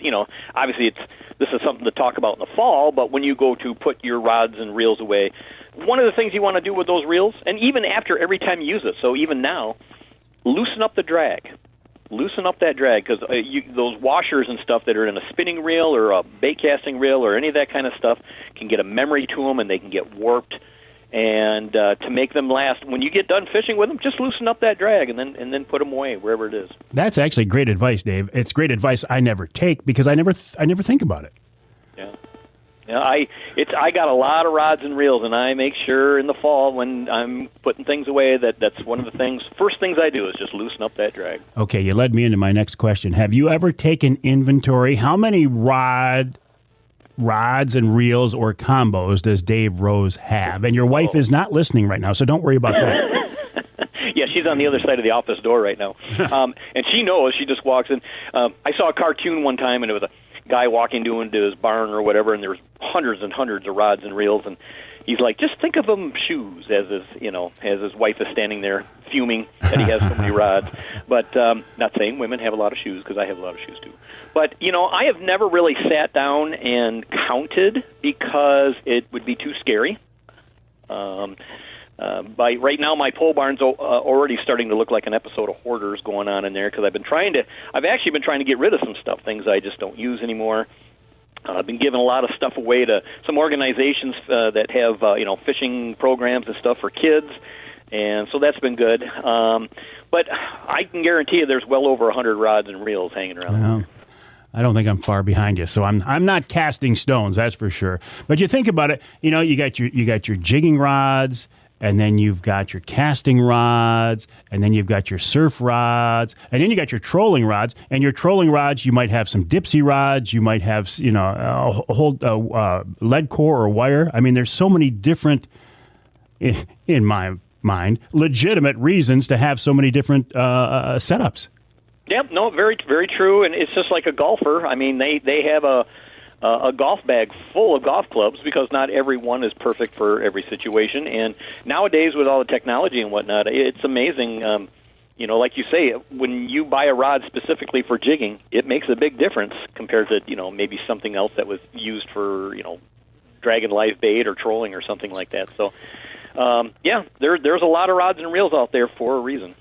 obviously this is something to talk about in the fall. But when you go to put your rods and reels away, one of the things you want to do with those reels, and even after every time you use it, so even now, loosen up the drag. Loosen up that drag, because those washers and stuff that are in a spinning reel or a bait casting reel or any of that kind of stuff can get a memory to them, and they can get warped. And to make them last, when you get done fishing with them, just loosen up that drag and then put them away wherever it is. That's actually great advice, Dave. It's great advice I never take because I never think about it. Yeah, I got a lot of rods and reels, and I make sure in the fall when I'm putting things away that's one of the first things I do is just loosen up that drag. Okay, you led me into my next question. Have you ever taken inventory? How many rods and reels or combos does Dave Rose have? And your wife is not listening right now, so don't worry about that. Yeah, she's on the other side of the office door right now. And she knows. She just walks in. I saw a cartoon one time, and it was a guy walking into his barn or whatever, and there was hundreds and hundreds of rods and reels, and he's like, just think of them shoes, as his wife is standing there fuming that he has so many rods. But not saying women have a lot of shoes, because I have a lot of shoes too. But, I have never really sat down and counted because it would be too scary. Right now, my pole barn's already starting to look like an episode of Hoarders going on in there, because I've actually been trying to get rid of some stuff, things I just don't use anymore. I've been giving a lot of stuff away to some organizations that have, fishing programs and stuff for kids, and so that's been good. But I can guarantee you there's well over 100 rods and reels hanging around. Well, I don't think I'm far behind you, so I'm not casting stones, that's for sure. But you think about it, you got your jigging rods, and then you've got your casting rods, and then you've got your surf rods, and then you got your trolling rods. And your trolling rods, you might have some dipsy rods, you might have a whole lead core or wire. I mean, there's so many different, in my mind, legitimate reasons to have so many different setups. Yep, no, very, very true, and it's just like a golfer. I mean, they have a golf bag full of golf clubs, because not every one is perfect for every situation. And nowadays, with all the technology and whatnot, it's amazing. Like you say, when you buy a rod specifically for jigging, it makes a big difference compared to maybe something else that was used for dragging live bait or trolling or something like that. So. There's a lot of rods and reels out there for a reason.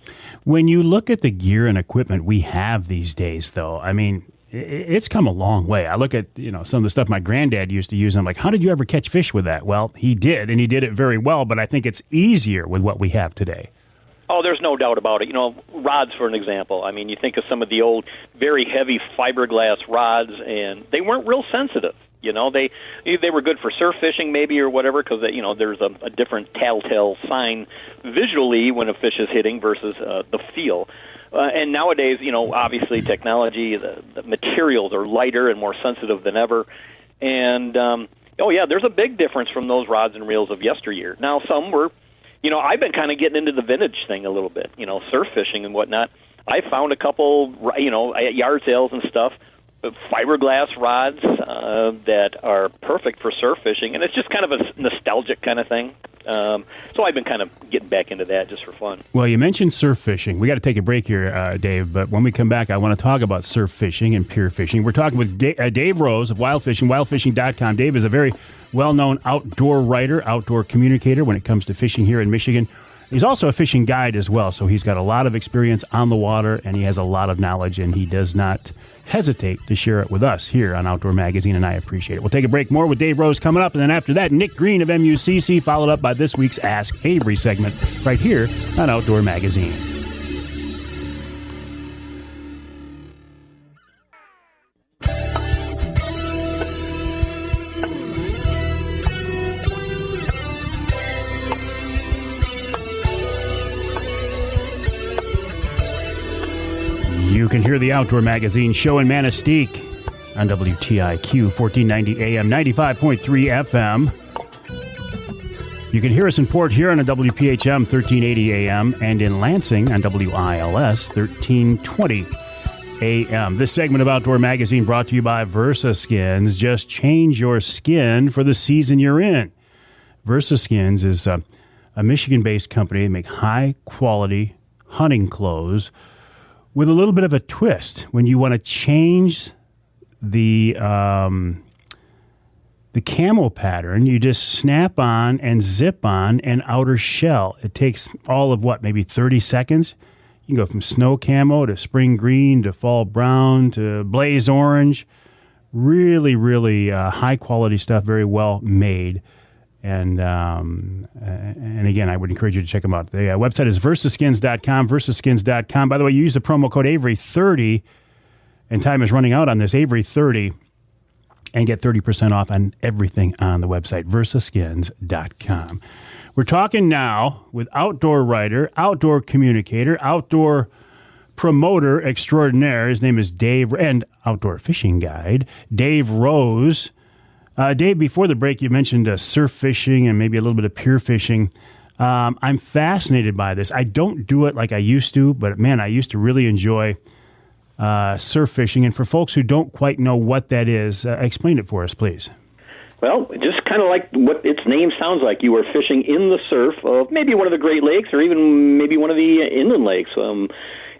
When you look at the gear and equipment we have these days, though, I mean, it's come a long way. I look at, some of the stuff my granddad used to use, and I'm like, how did you ever catch fish with that? Well, he did, and he did it very well, but I think it's easier with what we have today. Oh, there's no doubt about it. Rods, for an example. I mean, you think of some of the old, very heavy fiberglass rods, and they weren't real sensitive. They were good for surf fishing maybe or whatever, because there's a different telltale sign visually when a fish is hitting versus the feel. And nowadays, obviously technology, the materials are lighter and more sensitive than ever. And, there's a big difference from those rods and reels of yesteryear. Now, some were, I've been kind of getting into the vintage thing a little bit, surf fishing and whatnot. I found a couple, at yard sales and stuff, fiberglass rods that are perfect for surf fishing, and it's just kind of a nostalgic kind of thing. So I've been kind of getting back into that just for fun. Well, you mentioned surf fishing. We got to take a break here, Dave, but when we come back, I want to talk about surf fishing and pier fishing. We're talking with Dave Rose of Wild Fishing, wildfishing.com. Dave is a very well-known outdoor writer, outdoor communicator when it comes to fishing here in Michigan. He's also a fishing guide as well, so he's got a lot of experience on the water, and he has a lot of knowledge, and he does not hesitate to share it with us here on Outdoor Magazine, and I appreciate it. We'll take a break. More with Dave Rose coming up, and then after that, Nick Green of MUCC, followed up by this week's Ask Avery segment right here on Outdoor Magazine. You can hear the Outdoor Magazine show in Manistee on WTIQ 1490 AM, 95.3 FM. You can hear us in Port Huron on WPHM 1380 AM and in Lansing on WILS 1320 AM. This segment of Outdoor Magazine brought to you by Versa Skins. Just change your skin for the season you're in. Versa Skins is a Michigan-based company. They make high-quality hunting clothes with a little bit of a twist. When you want to change the camo pattern, you just snap on and zip on an outer shell. It takes all of maybe 30 seconds. You can go from snow camo to spring green to fall brown to blaze orange. Really, really high quality stuff, very well made. And again, I would encourage you to check them out. The website is versaskins.com, versaskins.com. By the way, you use the promo code Avery30, and time is running out on this, Avery30, and get 30% off on everything on the website, versaskins.com. We're talking now with outdoor writer, outdoor communicator, outdoor promoter extraordinaire. His name is Dave, and outdoor fishing guide, Dave Rose. Dave, before the break, you mentioned surf fishing and maybe a little bit of pier fishing. I'm fascinated by this. I don't do it like I used to, but man, I used to really enjoy surf fishing. And for folks who don't quite know what that is, explain it for us, please. Well, just kind of like what its name sounds like. You are fishing in the surf of maybe one of the Great Lakes or even maybe one of the inland lakes.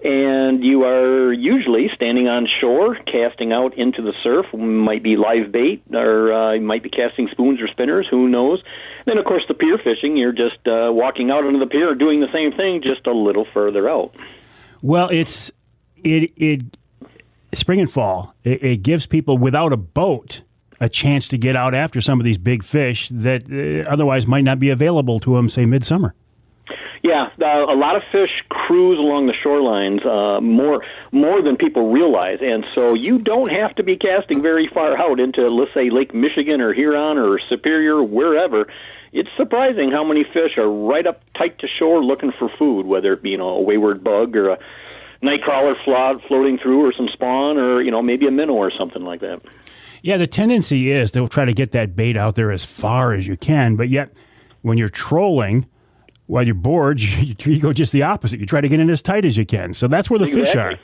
And you are usually standing on shore, casting out into the surf. Might be live bait, or you might be casting spoons or spinners, who knows. Then, of course, the pier fishing, you're just walking out onto the pier, doing the same thing, just a little further out. Well, it spring and fall, it gives people without a boat a chance to get out after some of these big fish that otherwise might not be available to them, say, midsummer. Yeah, a lot of fish cruise along the shorelines more than people realize, and so you don't have to be casting very far out into, let's say, Lake Michigan or Huron or Superior, wherever. It's surprising how many fish are right up tight to shore looking for food, whether it be a wayward bug or a nightcrawler floating through or some spawn or maybe a minnow or something like that. Yeah, the tendency is they'll try to get that bait out there as far as you can, but yet when you're trolling, while you're bored, you go just the opposite. You try to get in as tight as you can. So that's where the fish are.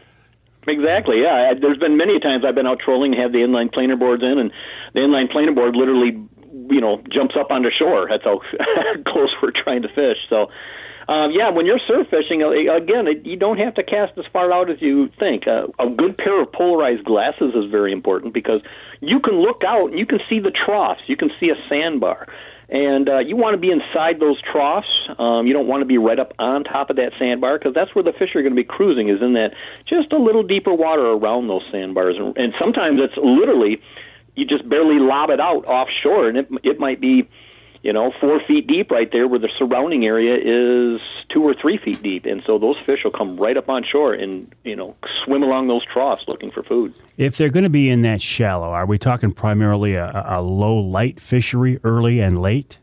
Exactly, yeah. There's been many times I've been out trolling, have the inline planer boards in, and the inline planer board literally, jumps up onto shore. That's how close we're trying to fish. So, when you're surf fishing, again, you don't have to cast as far out as you think. A good pair of polarized glasses is very important because you can look out and you can see the troughs. You can see a sandbar. And you want to be inside those troughs. You don't want to be right up on top of that sandbar because that's where the fish are going to be cruising, is in that just a little deeper water around those sandbars. And sometimes it's literally, you just barely lob it out offshore, and it might be, 4 feet deep right there where the surrounding area is 2 or 3 feet deep. And so those fish will come right up on shore and, swim along those troughs looking for food. If they're going to be in that shallow, are we talking primarily a low light fishery, early and late?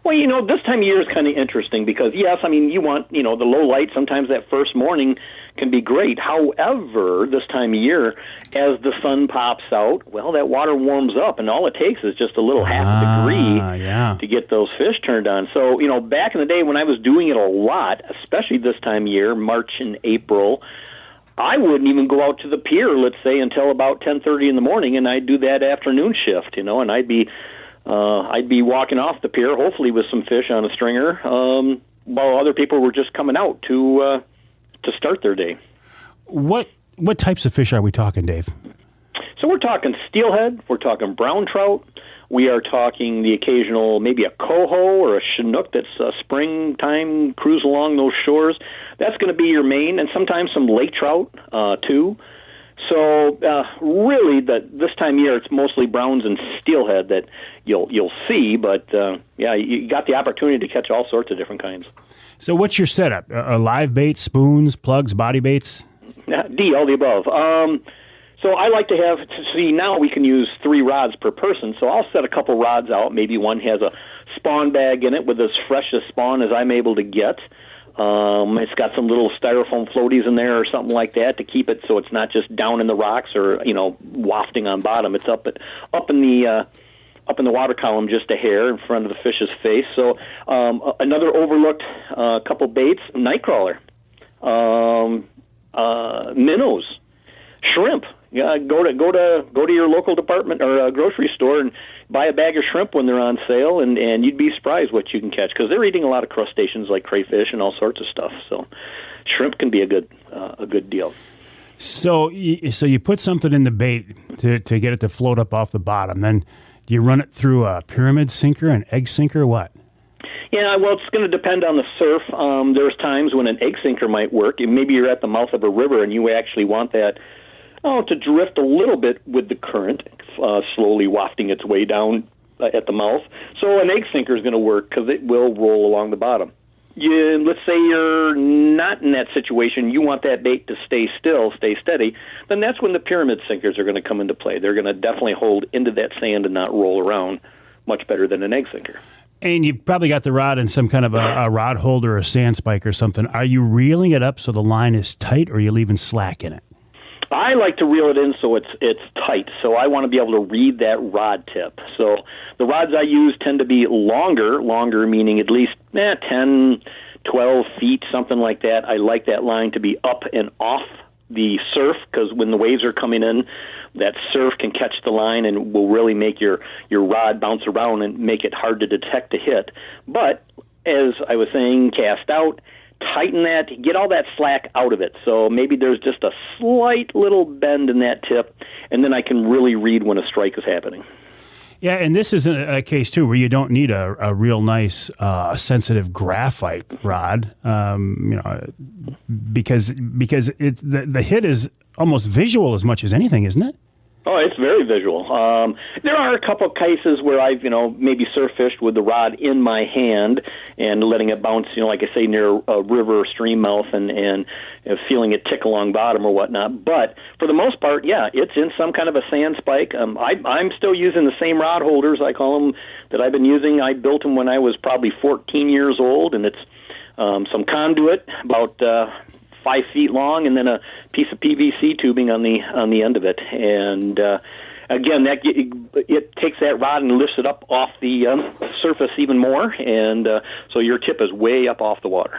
Well, this time of year is kind of interesting because, yes, you want, the low light, sometimes that first morning can be great. However, this time of year, as the sun pops out, well, that water warms up, and all it takes is just a little half a degree to get those fish turned on. So, back in the day when I was doing it a lot, especially this time of year, March and April, I wouldn't even go out to the pier, let's say, until about 10:30 in the morning, and I'd do that afternoon shift, and I'd be walking off the pier, hopefully with some fish on a stringer, while other people were just coming out to start their day. What types of fish are we talking, Dave? So we're talking steelhead, we're talking brown trout, we are talking the occasional, maybe a coho or a chinook that's springtime cruise along those shores. That's going to be your main, and sometimes some lake trout too. So really, this time of year, it's mostly browns and steelhead that you'll see. But you got the opportunity to catch all sorts of different kinds. So what's your setup? Live baits, spoons, plugs, body baits? All the above. So I like to have, now we can use 3 rods per person, so I'll set a couple rods out. Maybe one has a spawn bag in it with as fresh a spawn as I'm able to get. It's got some little styrofoam floaties in there or something like that to keep it so it's not just down in the rocks or, wafting on bottom. It's up in the water column just a hair in front of the fish's face. So another overlooked couple baits, nightcrawler, minnows, shrimp. Yeah, go to your local department or grocery store and buy a bag of shrimp when they're on sale, and you'd be surprised what you can catch because they're eating a lot of crustaceans like crayfish and all sorts of stuff. So, shrimp can be a good deal. So you put something in the bait to get it to float up off the bottom. Then do you run it through a pyramid sinker, an egg sinker, or what? Yeah, well, it's going to depend on the surf. There's times when an egg sinker might work. Maybe you're at the mouth of a river and you actually want that to drift a little bit with the current, slowly wafting its way down at the mouth. So an egg sinker is going to work because it will roll along the bottom. Let's say you're not in that situation. You want that bait to stay still, stay steady. Then that's when the pyramid sinkers are going to come into play. They're going to definitely hold into that sand and not roll around much better than an egg sinker. And you've probably got the rod in some kind of a rod holder or a sand spike or something. Are you reeling it up so the line is tight, or are you leaving slack in it? I like to reel it in so it's tight, so I want to be able to read that rod tip. So the rods I use tend to be longer meaning at least 10, 12 feet, something like that. I like that line to be up and off the surf because when the waves are coming in, that surf can catch the line and will really make your rod bounce around and make it hard to detect a hit. But as I was saying, cast out, tighten that, get all that slack out of it. So maybe there's just a slight little bend in that tip, and then I can really read when a strike is happening. Yeah, and this is a case, too, where you don't need a real nice, sensitive graphite rod, because it's, the hit is almost visual as much as anything, isn't it? Oh, it's very visual. There are a couple of cases where I've, maybe surf fished with the rod in my hand and letting it bounce, like I say, near a river or stream mouth and feeling it tick along bottom or whatnot. But for the most part, yeah, it's in some kind of a sand spike. I'm still using the same rod holders, I call them, that I've been using. I built them when I was probably 14 years old, and it's some conduit, about 5 feet long, and then a piece of PVC tubing on the end of it. And again, it takes that rod and lifts it up off the surface even more, and so your tip is way up off the water.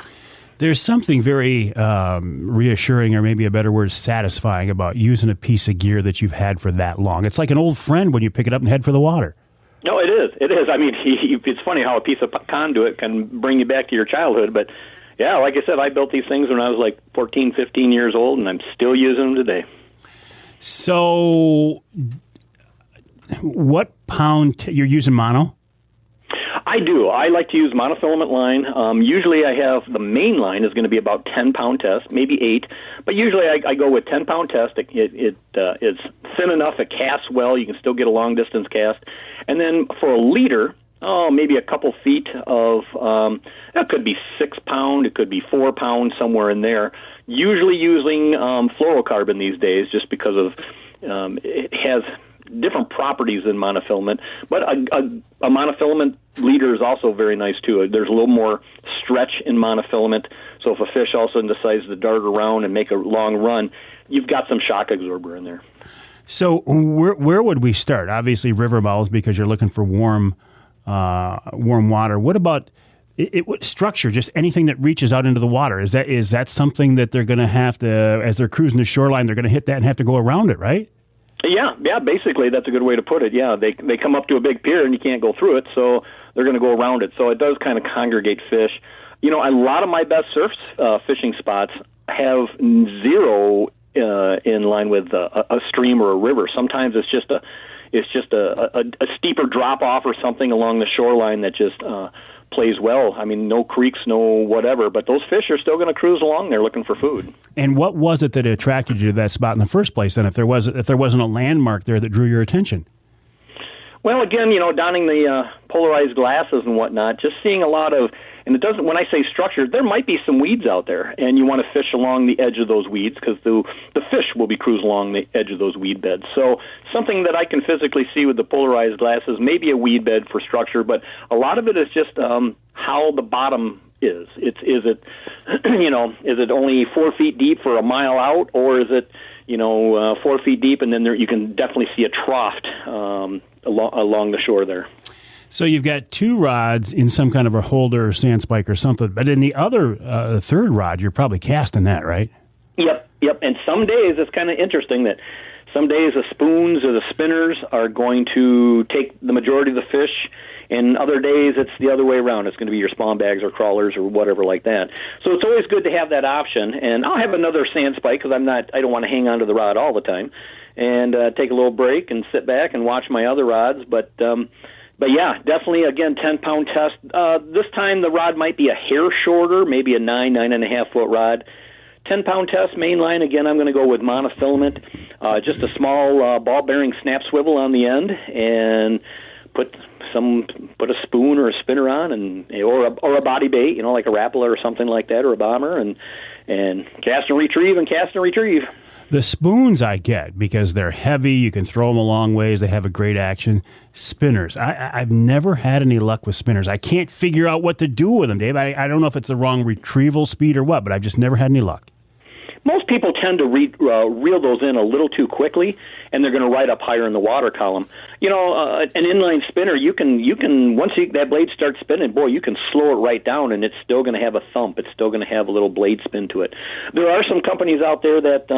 There's something very reassuring, or maybe a better word, satisfying about using a piece of gear that you've had for that long. It's like an old friend when you pick it up and head for the water. No, it is. It is. I mean, it's funny how a piece of conduit can bring you back to your childhood, but yeah, like I said, I built these things when I was like 14, 15 years old, and I'm still using them today. So what pound you're using mono? I do. I like to use monofilament line. Usually I have the main line is going to be about 10-pound test, maybe 8, but usually I go with 10-pound test. It's thin enough, it casts well, you can still get a long-distance cast. And then for a leader, maybe a couple feet of, that could be 6 pound, it could be 4 pounds, somewhere in there. Usually using fluorocarbon these days just because of it has different properties than monofilament. But a monofilament leader is also very nice too. There's a little more stretch in monofilament. So if a fish all of a sudden decides to dart around and make a long run, you've got some shock absorber in there. So where would we start? Obviously river mouths, because you're looking for warm water. What about structure? Just anything that reaches out into the water. Is that something that they're going to have to, as they're cruising the shoreline, they're going to hit that and have to go around it, right? Yeah, basically that's a good way to put it. Yeah, they come up to a big pier and you can't go through it, so they're going to go around it. So it does kind of congregate fish. A lot of my best surf fishing spots have zero in line with a stream or a river. Sometimes it's just a steeper drop off or something along the shoreline that just plays well. I mean, no creeks, no whatever, but those fish are still going to cruise along there looking for food. And what was it that attracted you to that spot in the first place? And if there wasn't a landmark there that drew your attention? Well, again, donning the polarized glasses and whatnot, just seeing a lot of, and it doesn't, when I say structure, there might be some weeds out there, and you want to fish along the edge of those weeds because the fish will be cruising along the edge of those weed beds. So something that I can physically see with the polarized glasses, maybe a weed bed for structure, but a lot of it is just how the bottom is. Is it is it only 4 feet deep for a mile out, or is it 4 feet deep, and then you can definitely see a trough along the shore there. So you've got two rods in some kind of a holder or sand spike or something, but in the other third rod, you're probably casting that, right? Yep. And some days it's kind of interesting that some days the spoons or the spinners are going to take the majority of the fish, and other days it's the other way around. It's going to be your spawn bags or crawlers or whatever like that. So it's always good to have that option. And I'll have another sand spike because I don't want to hang onto the rod all the time, and take a little break and sit back and watch my other rods. But yeah, definitely, again, 10-pound test. This time the rod might be a hair shorter, maybe a 9.5 foot rod. 10-pound test, main line, again, I'm going to go with monofilament. Just a small ball-bearing snap swivel on the end, and put a spoon or a spinner on, or a body bait, like a Rapala or something like that, or a bomber, and cast and retrieve. The spoons I get because they're heavy. You can throw them a long ways. They have a great action. Spinners. I've never had any luck with spinners. I can't figure out what to do with them, Dave. I don't know if it's the wrong retrieval speed or what, but I've just never had any luck. Most people tend to reel those in a little too quickly, and they're going to ride up higher in the water column. An inline spinner, you can once that blade starts spinning, boy, you can slow it right down, and it's still going to have a thump. It's still going to have a little blade spin to it. There are some companies out there that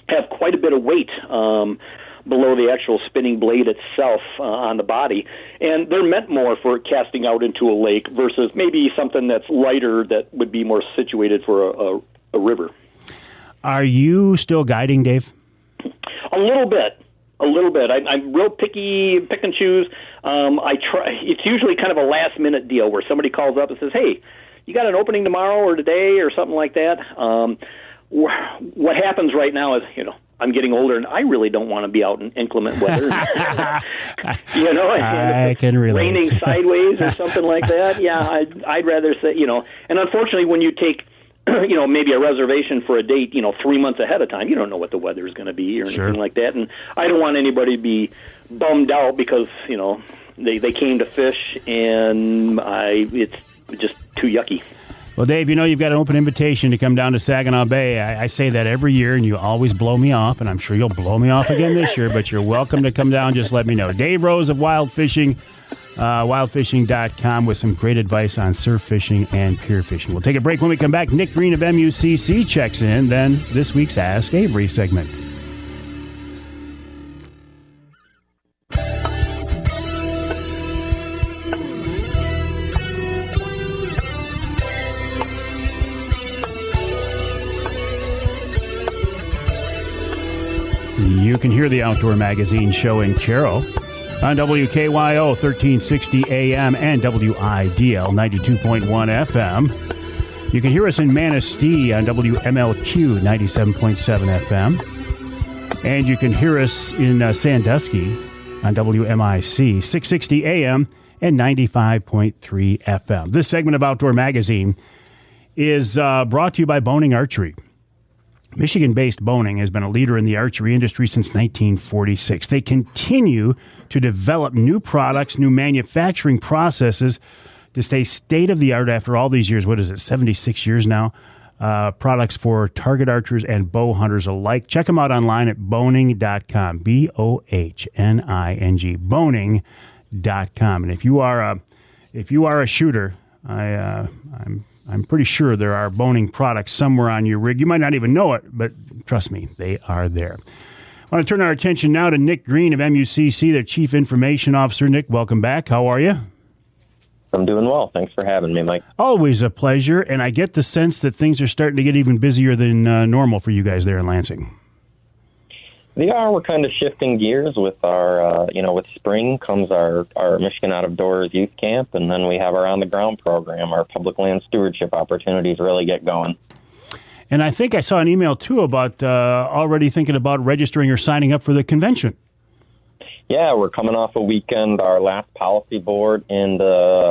have quite a bit of weight below the actual spinning blade itself on the body, and they're meant more for casting out into a lake versus maybe something that's lighter that would be more situated for a river. Are you still guiding, Dave? A little bit. I'm real picky, pick and choose. I try. It's usually kind of a last-minute deal where somebody calls up and says, "Hey, you got an opening tomorrow or today or something like that." What happens right now is, I'm getting older, and I really don't want to be out in inclement weather. I can relate. Raining sideways or something like that. Yeah, I'd rather say, And unfortunately, when you take, maybe a reservation for a date, 3 months ahead of time, you don't know what the weather is going to be or anything like that. And I don't want anybody to be bummed out because, they came to fish and it's just too yucky. Well, Dave, you've got an open invitation to come down to Saginaw Bay. I say that every year, and you always blow me off, and I'm sure you'll blow me off again this year, but you're welcome to come down. Just let me know. Dave Rose of Wild Fishing, wildfishing.com, with some great advice on surf fishing and pier fishing. We'll take a break. When we come back, Nick Green of MUCC checks in, then this week's Ask Avery segment. You can hear the Outdoor Magazine show in Carroll on WKYO 1360 AM and WIDL 92.1 FM. You can hear us in Manistee on WMLQ 97.7 FM. And you can hear us in Sandusky on WMIC 660 AM and 95.3 FM. This segment of Outdoor Magazine is brought to you by Boning Archery. Michigan-based Boning has been a leader in the archery industry since 1946. They continue to develop new products, new manufacturing processes to stay state-of-the-art after all these years. What is it, 76 years now? Products for target archers and bow hunters alike. Check them out online at bohning.com, BOHNING, bohning.com. And if you are a shooter, I'm pretty sure there are boning products somewhere on your rig. You might not even know it, but trust me, they are there. I want to turn our attention now to Nick Green of MUCC, their Chief Information Officer. Nick, welcome back. How are you? I'm doing well. Thanks for having me, Mike. Always a pleasure, and I get the sense that things are starting to get even busier than normal for you guys there in Lansing. They are. We're kind of shifting gears with our, with spring comes our Michigan Out of Doors Youth Camp, and then we have our On the Ground program. Our public land stewardship opportunities really get going. And I think I saw an email, too, about already thinking about registering or signing up for the convention. Yeah, we're coming off a weekend, our last policy board, and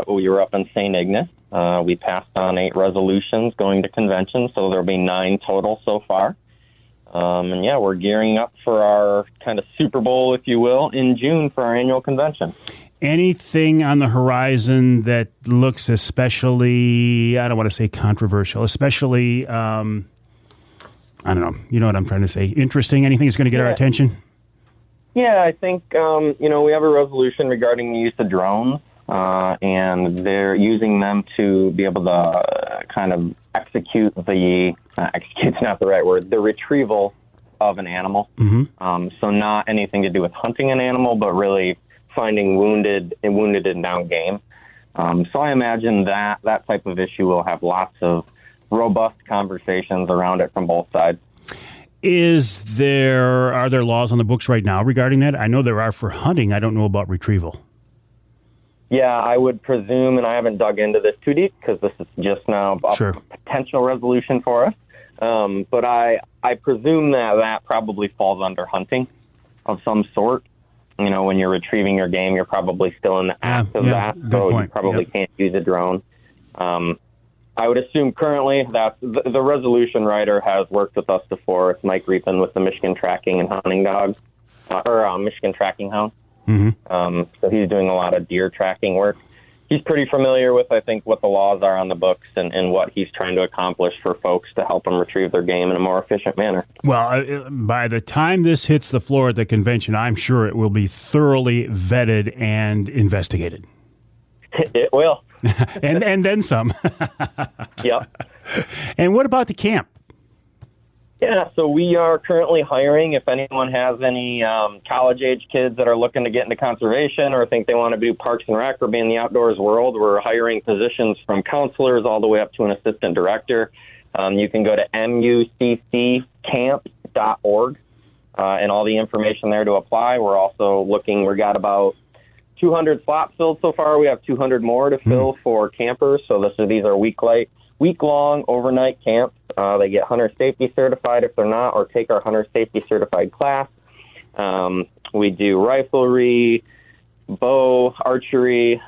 we were up in St. Ignace. We passed on 8 resolutions going to convention, so there'll be 9 total so far. And yeah, we're gearing up for our kind of Super Bowl, if you will, in June for our annual convention. Anything on the horizon that looks especially, I don't want to say controversial, especially, I don't know, you know what I'm trying to say, interesting? Anything that's going to get our attention? Yeah, I think, we have a resolution regarding the use of drones, and they're using them to be able to kind of execute's not the right word, the retrieval of an animal. Mm-hmm. So not anything to do with hunting an animal, but really finding wounded and down game. So I imagine that type of issue will have lots of robust conversations around it from both sides. Are there laws on the books right now regarding that? I know there are for hunting. I don't know about retrieval. Yeah, I would presume, and I haven't dug into this too deep because this is just now a potential resolution for us. But I presume that probably falls under hunting of some sort. You know, when you're retrieving your game, you're probably still in the act of that, so you probably can't use a drone. I would assume currently that the resolution writer has worked with us before. It's Mike Reapin with the Michigan Tracking and Hunting Dog, Michigan Tracking Hound. Mm-hmm. So he's doing a lot of deer tracking work. He's pretty familiar with, I think, what the laws are on the books and what he's trying to accomplish for folks to help them retrieve their game in a more efficient manner. Well, by the time this hits the floor at the convention, I'm sure it will be thoroughly vetted and investigated. It will. and then some. Yep. And what about the camp? Yeah, so we are currently hiring. If anyone has any college-age kids that are looking to get into conservation or think they want to do Parks and Rec or be in the outdoors world, we're hiring positions from counselors all the way up to an assistant director. You can go to muccamp.org and all the information there to apply. We're also we got about 200 slots filled so far. We have 200 more to fill for campers. So these are week-long overnight camps. They get hunter safety certified if they're not, or take our hunter safety certified class. We do riflery, bow, archery,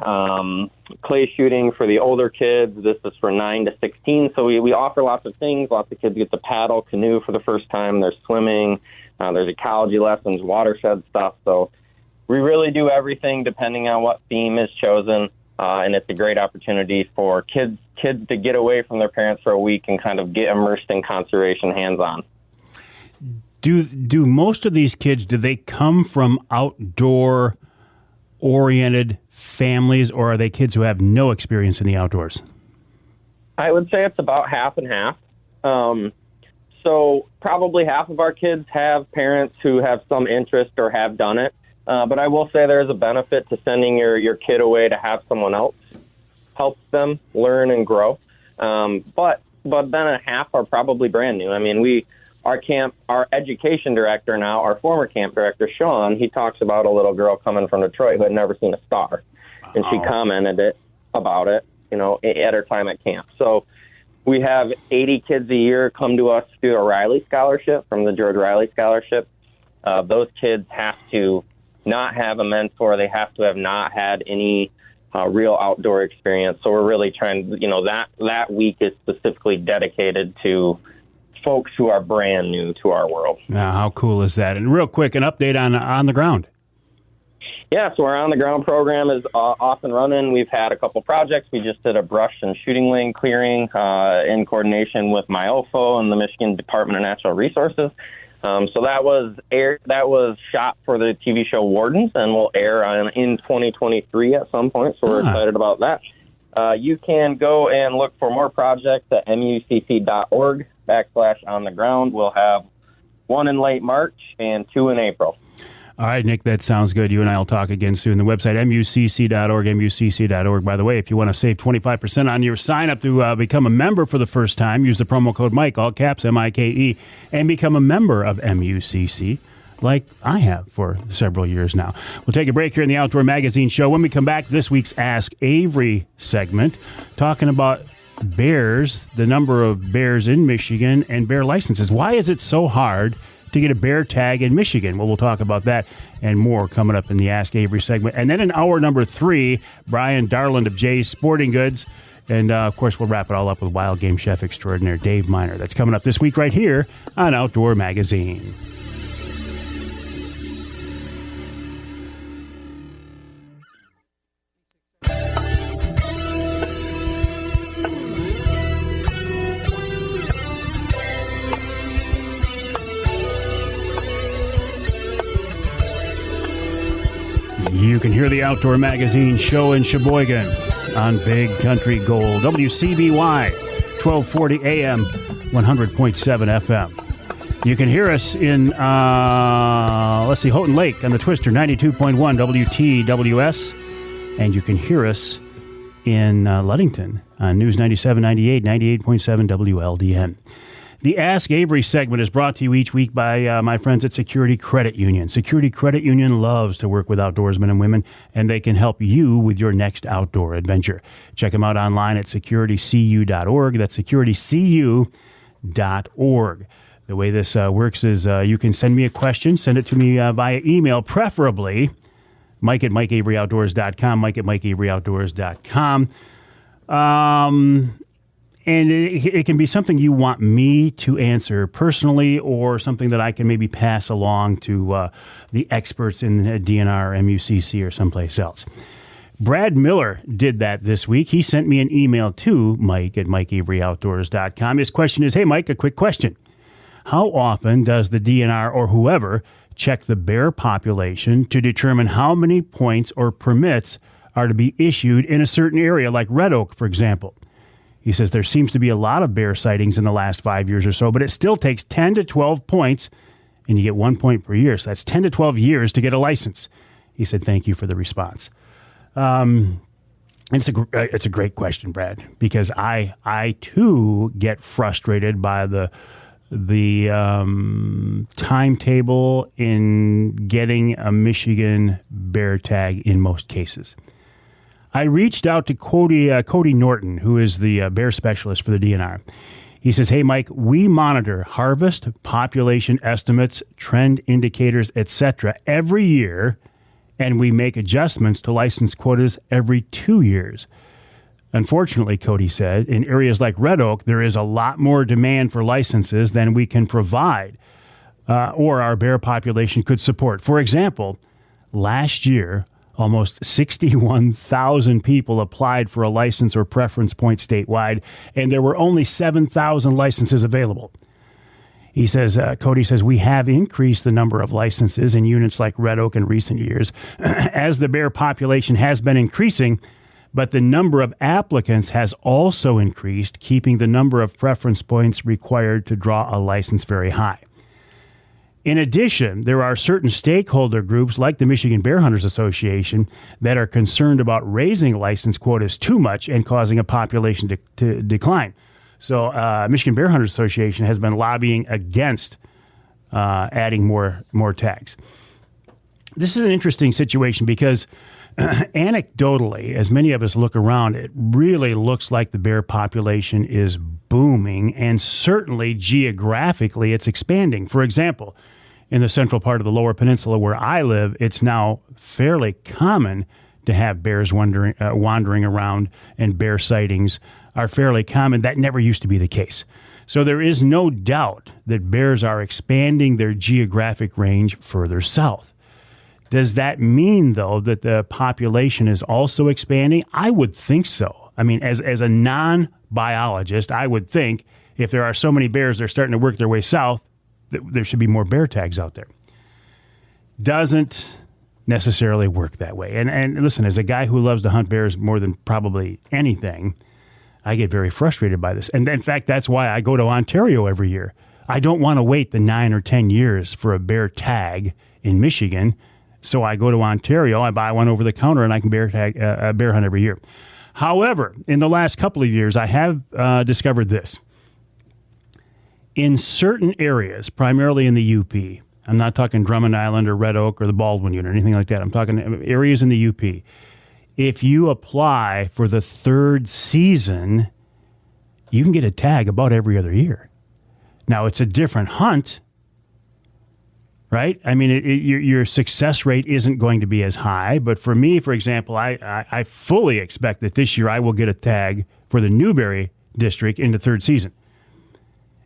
clay shooting for the older kids. This is for 9 to 16. So we offer lots of things. Lots of kids get to paddle, canoe for the first time. There's swimming. There's ecology lessons, watershed stuff. So we really do everything depending on what theme is chosen. And it's a great opportunity for kids to get away from their parents for a week and kind of get immersed in conservation hands-on. Do most of these kids, do they come from outdoor-oriented families, or are they kids who have no experience in the outdoors? I would say it's about half and half. So probably half of our kids have parents who have some interest or have done it. But I will say there's a benefit to sending your kid away to have someone else help them learn and grow. But then a half are probably brand new. I mean, our education director now, our former camp director, Sean, he talks about a little girl coming from Detroit who had never seen a star. And she commented about it, at her time at camp. So we have 80 kids a year come to us through a Riley Scholarship, from the George Riley Scholarship. Those kids have to not have a mentor. They have to have not had any real outdoor experience. So we're really trying, that week is specifically dedicated to folks who are brand new to our world. Now, how cool is that? And real quick, an update on the ground. Yeah, so our on-the-ground program is off and running. We've had a couple projects. We just did a brush and shooting lane clearing in coordination with MyOFO and the Michigan Department of Natural Resources. So that was shot for the TV show Wardens, and will air in 2023 at some point, so we're excited about that. You can go and look for more projects at mucc.org/on-the-ground. We'll have one in late March and 2 in April. All right, Nick, that sounds good. You and I will talk again soon. The website, mucc.org, mucc.org. By the way, if you want to save 25% on your sign-up to become a member for the first time, use the promo code Mike, all caps, M-I-K-E, and become a member of MUCC, like I have for several years now. We'll take a break here in the Outdoor Magazine Show. When we come back, this week's Ask Avery segment, talking about bears, the number of bears in Michigan, and bear licenses. Why is it so hard to get a bear tag in Michigan? Well, we'll talk about that and more coming up in the Ask Avery segment. And then in hour number 3, Bryan Darland of Jay's Sporting Goods. And, of course, we'll wrap it all up with wild game chef extraordinaire Dave Minar. That's coming up this week right here on Outdoor Magazine. You can hear the Outdoor Magazine Show in Sheboygan on Big Country Gold, WCBY, 1240 AM, 100.7 FM. You can hear us in, Houghton Lake on the Twister, 92.1 WTWS. And you can hear us in Ludington on News 97.98, 98.7 WLDN. The Ask Avery segment is brought to you each week by my friends at Security Credit Union. Security Credit Union loves to work with outdoorsmen and women, and they can help you with your next outdoor adventure. Check them out online at securitycu.org. That's securitycu.org. The way this works is you can send me a question, send it to me via email, preferably Mike at MikeAveryOutdoors.com, Mike at MikeAveryOutdoors.com. And it can be something you want me to answer personally, or something that I can maybe pass along to the experts in DNR, MUCC, or someplace else. Brad Miller did that this week. He sent me an email to Mike at MikeAveryOutdoors.com. His question is, hey, Mike, a quick question. How often does the DNR or whoever check the bear population to determine how many points or permits are to be issued in a certain area, like Red Oak, for example? He says there seems to be a lot of bear sightings in the last 5 years or so, but it still takes 10 to 12 points, and you get 1 point per year. So that's 10 to 12 years to get a license. He said, thank you for the response. It's a great question, Brad, because I too get frustrated by the timetable in getting a Michigan bear tag in most cases. I reached out to Cody Norton, who is the bear specialist for the DNR. He says, hey, Mike, we monitor harvest, population estimates, trend indicators, etc. every year, and we make adjustments to license quotas every 2 years. Unfortunately, Cody said, in areas like Red Oak, there is a lot more demand for licenses than we can provide or our bear population could support. For example, last year, almost 61,000 people applied for a license or preference point statewide, and there were only 7,000 licenses available. He says, Cody says, we have increased the number of licenses in units like Red Oak in recent years as the bear population has been increasing, but the number of applicants has also increased, keeping the number of preference points required to draw a license very high. In addition, there are certain stakeholder groups like the Michigan Bear Hunters Association that are concerned about raising license quotas too much and causing a population to decline. So Michigan Bear Hunters Association has been lobbying against adding more tags. This is an interesting situation because anecdotally, as many of us look around, it really looks like the bear population is booming, and certainly geographically it's expanding. For example, in the central part of the Lower Peninsula where I live, it's now fairly common to have bears wandering around, and bear sightings are fairly common. That never used to be the case. So there is no doubt that bears are expanding their geographic range further south. Does that mean, though, that the population is also expanding? I would think so. I mean, as a non-biologist, I would think if there are so many bears that are starting to work their way south, that there should be more bear tags out there. Doesn't necessarily work that way. And listen, as a guy who loves to hunt bears more than probably anything, I get very frustrated by this. And in fact, that's why I go to Ontario every year. I don't want to wait the 9 or 10 years for a bear tag in Michigan. So I go to Ontario, I buy one over the counter, and I can bear hunt every year. However, in the last couple of years, I have discovered this. In certain areas, primarily in the UP, I'm not talking Drummond Island or Red Oak or the Baldwin Unit or anything like that. I'm talking areas in the UP. If you apply for the third season, you can get a tag about every other year. Now, it's a different hunt, right? I mean, your success rate isn't going to be as high. But for me, for example, I fully expect that this year I will get a tag for the Newberry district in the third season.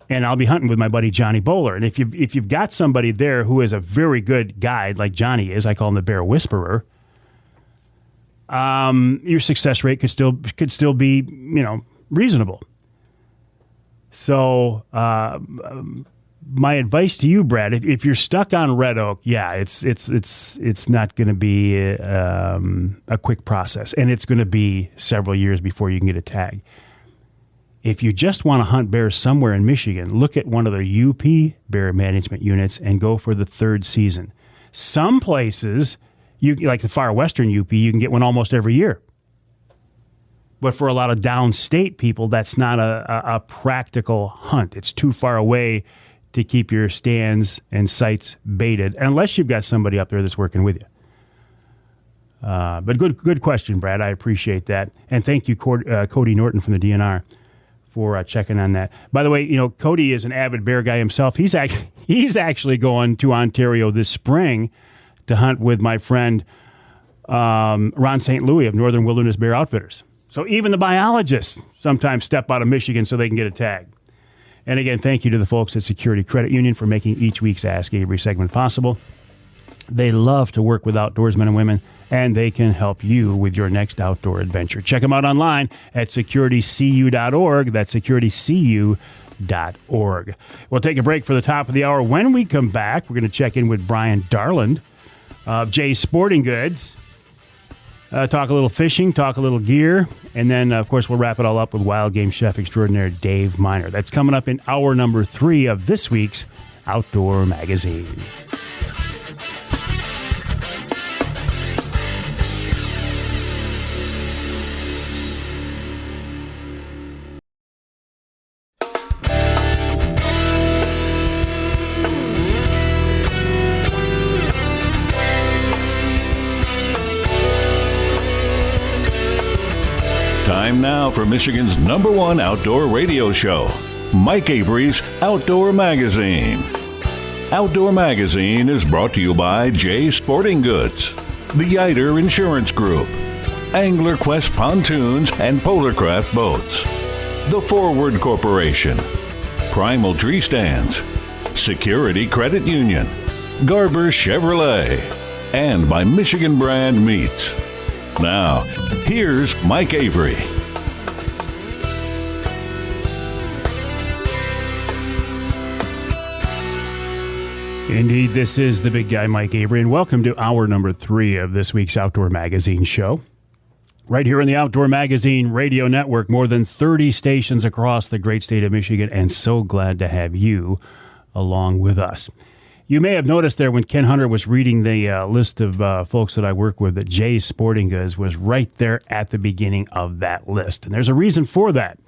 And I'll be hunting with my buddy Johnny Bowler. And if you've got somebody there who is a very good guide, like Johnny is, I call him the Bear Whisperer, your success rate could still be, reasonable. So my advice to you, Brad, if you're stuck on Red Oak, yeah, it's not going to be a quick process, and it's going to be several years before you can get a tag. If you just want to hunt bears somewhere in Michigan, look at one of the UP bear management units and go for the third season. Some places, like the far western UP, you can get one almost every year. But for a lot of downstate people, that's not a practical hunt. It's too far away to keep your stands and sites baited, unless you've got somebody up there that's working with you. But good question, Brad. I appreciate that. And thank you, Cody Norton from the DNR, for checking on that. By the way, Cody is an avid bear guy himself. He's actually going to Ontario this spring to hunt with my friend Ron St. Louis of Northern Wilderness Bear Outfitters. So even the biologists sometimes step out of Michigan so they can get a tag. And again, thank you to the folks at Security Credit Union for making each week's Ask Avery segment possible. They love to work with outdoorsmen and women, and they can help you with your next outdoor adventure. Check them out online at securitycu.org. That's securitycu.org. We'll take a break for the top of the hour. When we come back, we're going to check in with Brian Darland of Jay's Sporting Goods. Talk a little fishing, talk a little gear, and then, of course, we'll wrap it all up with wild game chef extraordinaire Dave Minar. That's coming up in hour number 3 of this week's Outdoor Magazine. Time now for Michigan's #1 outdoor radio show, Mike Avery's Outdoor Magazine. Outdoor Magazine is brought to you by Jay's Sporting Goods, the Yider Insurance Group, Angler Quest Pontoons and Polarcraft Boats, The Forward Corporation, Primal Treestands, Security Credit Union, Garber Chevrolet, and by Michigan Brand Meats. Now, here's Mike Avery. Indeed, this is the big guy, Mike Avery, and welcome to hour number 3 of this week's Outdoor Magazine show. Right here in the Outdoor Magazine Radio Network, more than 30 stations across the great state of Michigan, and so glad to have you along with us. You may have noticed there when Ken Hunter was reading the list of folks that I work with that Jay's Sporting Goods was right there at the beginning of that list. And there's a reason for that.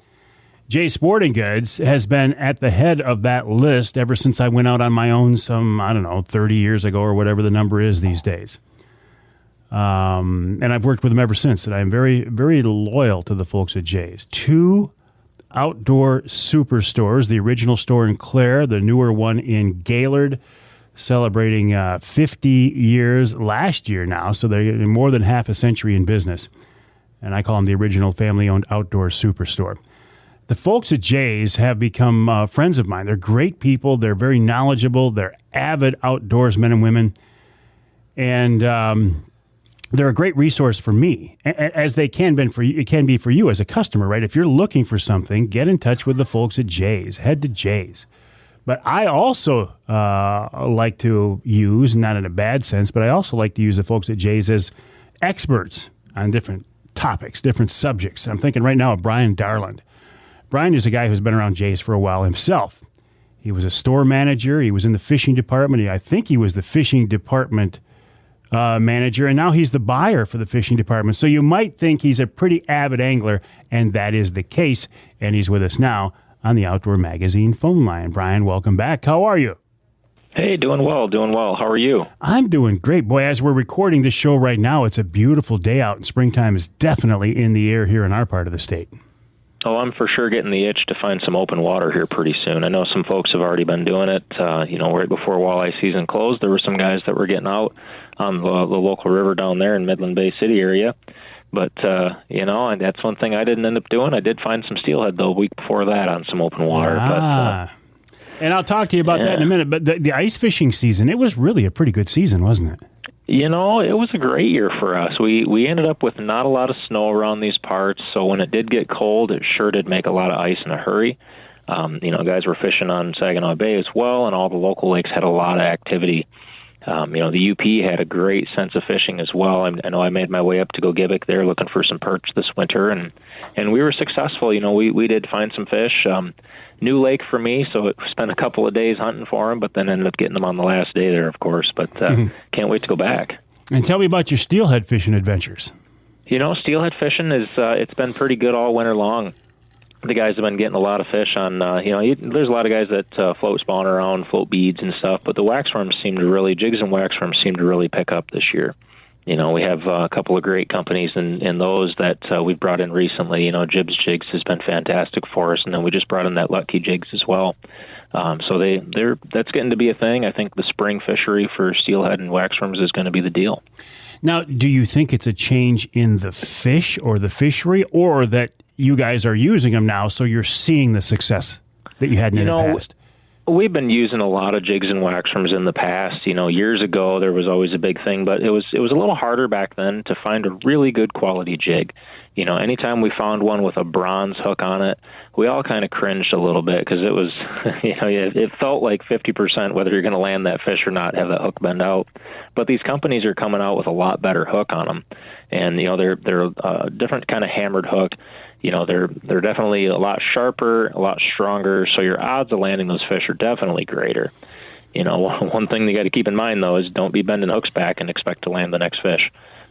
Jay's Sporting Goods has been at the head of that list ever since I went out on my own 30 years ago or whatever the number is these days. And I've worked with them ever since. And I'm very, very loyal to the folks at Jay's. 2 outdoor superstores, the original store in Clare, the newer one in Gaylord, celebrating 50 years last year now, so they're more than half a century in business. And I call them the original family-owned outdoor superstore. The folks at Jay's have become friends of mine. They're great people. They're very knowledgeable. They're avid outdoorsmen and women. And they're a great resource for me, as they can be for you. It can be for you as a customer, right? If you're looking for something, get in touch with the folks at Jay's. Head to Jay's. But I also like to use, not in a bad sense, but I also like to use the folks at Jay's as experts on different topics, different subjects. I'm thinking right now of Bryan Darland. Bryan is a guy who's been around Jay's for a while himself. He was a store manager. He was in the fishing department. I think he was the fishing department manager, and now he's the buyer for the fishing department. So you might think he's a pretty avid angler, and that is the case. And he's with us now on the Outdoor Magazine phone line. Bryan, welcome back. How are you? Hey, doing well. How are you? I'm doing great. Boy, as we're recording this show right now, it's a beautiful day out, and springtime is definitely in the air here in our part of the state. Oh, I'm for sure getting the itch to find some open water here pretty soon. I know some folks have already been doing it. Right before walleye season closed, there were some guys that were getting out on the local river down there in Midland Bay City area. But, and that's one thing I didn't end up doing. I did find some steelhead, though, a week before that on some open water. And I'll talk to you about that in a minute. But the ice fishing season, it was really a pretty good season, wasn't it? It was a great year for us. We ended up with not a lot of snow around these parts, so when it did get cold, it sure did make a lot of ice in a hurry. Guys were fishing on Saginaw Bay as well, and all the local lakes had a lot of activity. The UP had a great sense of fishing as well. I know I made my way up to Gogebic there looking for some perch this winter, and we were successful. We did find some fish. New lake for me, so it spent a couple of days hunting for them, but then ended up getting them on the last day there, of course. But can't wait to go back. And tell me about your steelhead fishing adventures. Steelhead fishing it's been pretty good all winter long. The guys have been getting a lot of fish on, there's a lot of guys that float spawn around, float beads and stuff, but the waxworms jigs and waxworms seem to really pick up this year. We have a couple of great companies in those that we've brought in recently. Jibs Jigs has been fantastic for us, and then we just brought in that Lucky Jigs as well. So that's getting to be a thing. I think the spring fishery for steelhead and waxworms is going to be the deal. Now, do you think it's a change in the fish or the fishery, or that you guys are using them now, so you're seeing the success that you hadn't in the past? We've been using a lot of jigs and waxworms in the past. Years ago there was always a big thing, but it was a little harder back then to find a really good quality jig. Anytime we found one with a bronze hook on it, we all kind of cringed a little bit because it was, it felt like 50% whether you're going to land that fish or not, have that hook bend out. But these companies are coming out with a lot better hook on them, and they're a different kind of hammered hook. They're definitely a lot sharper, a lot stronger, so your odds of landing those fish are definitely greater. One thing you got to keep in mind, though, is don't be bending hooks back and expect to land the next fish.